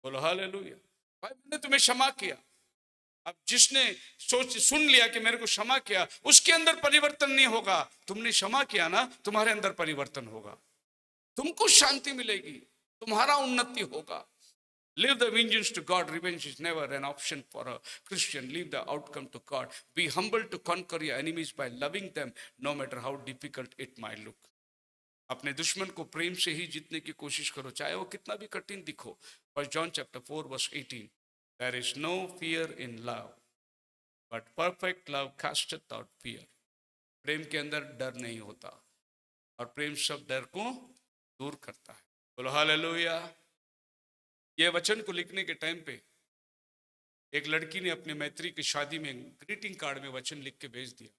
बोलो हालेलुया। भाई मैंने तुम्हें क्षमा किया, अब जिसने सोच सुन लिया कि मेरे को क्षमा किया, उसके अंदर परिवर्तन नहीं होगा, तुमने क्षमा किया ना, तुम्हारे अंदर परिवर्तन होगा, तुमको शांति मिलेगी, तुम्हारा उन्नति होगा। Leave the vengeance to God. Revenge is never an option for a Christian. Leave the outcome to God. Be humble to conquer your enemies by loving them, no matter how difficult it might look. अपने दुश्मन को प्रेम से ही जीतने की कोशिश करो, चाहे वो कितना भी कठिन दिखो। First John chapter 4 verse 18. There is no fear in love, but perfect love casteth out fear. प्रेम के अंदर डर नहीं होता, और प्रेम सब डर को दूर करता है। बोलो हालेलुया। ये वचन को लिखने के टाइम पे एक लड़की ने अपने मैत्री की शादी में ग्रीटिंग कार्ड में वचन लिख के भेज दिया,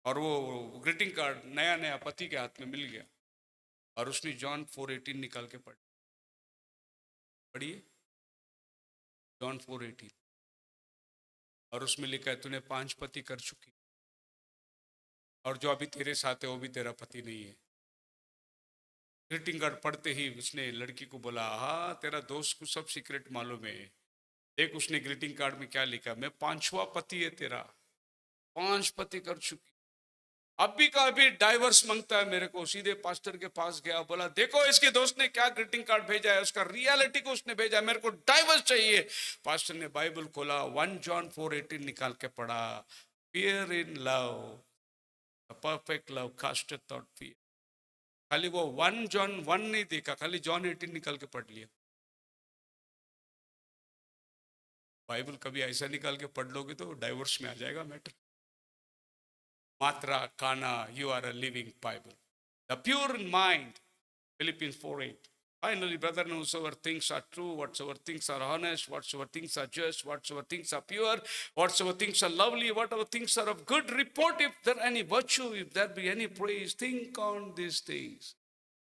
और वो ग्रीटिंग कार्ड नया नया पति के हाथ में मिल गया, और उसने जॉन 4:18 निकाल के पढ़िए जॉन 4:18, और उसमें लिखा है तूने 5 पति कर चुकी, और जो अभी तेरे साथ है वो भी तेरा पति नहीं है। ग्रीटिंग कार्ड पढ़ते ही उसने लड़की को बोला, हाँ तेरा दोस्त को सब सीक्रेट मालूम है। देख उसने ग्रीटिंग कार्ड में क्या लिखा, मैं 5वां पति है तेरा, 5 पति कर चुकी। अभी का अभी डाइवर्स मांगता है मेरे को। सीधे पास्टर के पास गया, बोला देखो इसके दोस्त ने क्या ग्रीटिंग कार्ड भेजा है, उसका रियलिटी को उसने भेजा है, मेरे को डाइवर्स चाहिए। पास्टर ने बाइबल खोला, 1 जॉन 4:18 निकाल के पढ़ा, fear in love, perfect love casteth out fear. खाली वो 1 जॉन 1 नहीं देखा, खाली जॉन 18 निकाल के पढ़ लिया। बाइबल कभी ऐसा निकाल के पढ़ लोगे तो डाइवोर्स में आ जाएगा matter. Matra, Kana, you are a living Bible. The pure in mind, Philippians 4:8. Finally, brethren, whatsoever things are true, whatsoever things are honest, whatsoever things are just, whatsoever things are pure, whatsoever things are lovely, whatever things are of good report, if there any virtue, if there be any praise, think on these things.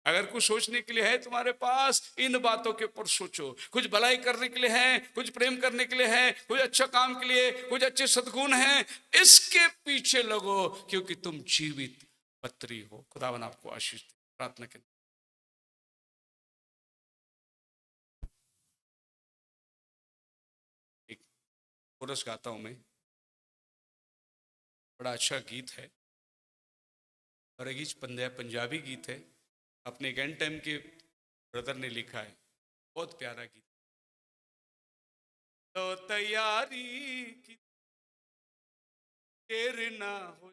अगर कुछ सोचने के लिए है तुम्हारे पास, इन बातों के ऊपर सोचो। कुछ भलाई करने के लिए है, कुछ प्रेम करने के लिए है, कुछ अच्छा काम के लिए, कुछ अच्छे सद्गुण हैं, इसके पीछे लगो, क्योंकि तुम जीवित पत्री हो। खुदावन आपको आशीष दे। प्रार्थना करें। एक कोरस गाता हूं मैं, बड़ा अच्छा गीत है, और एक पंजाबी गीत है, अपने एक एंड टाइम के ब्रदर ने लिखा है, बहुत प्यारा गीत। तो तैयारी की देर ना हो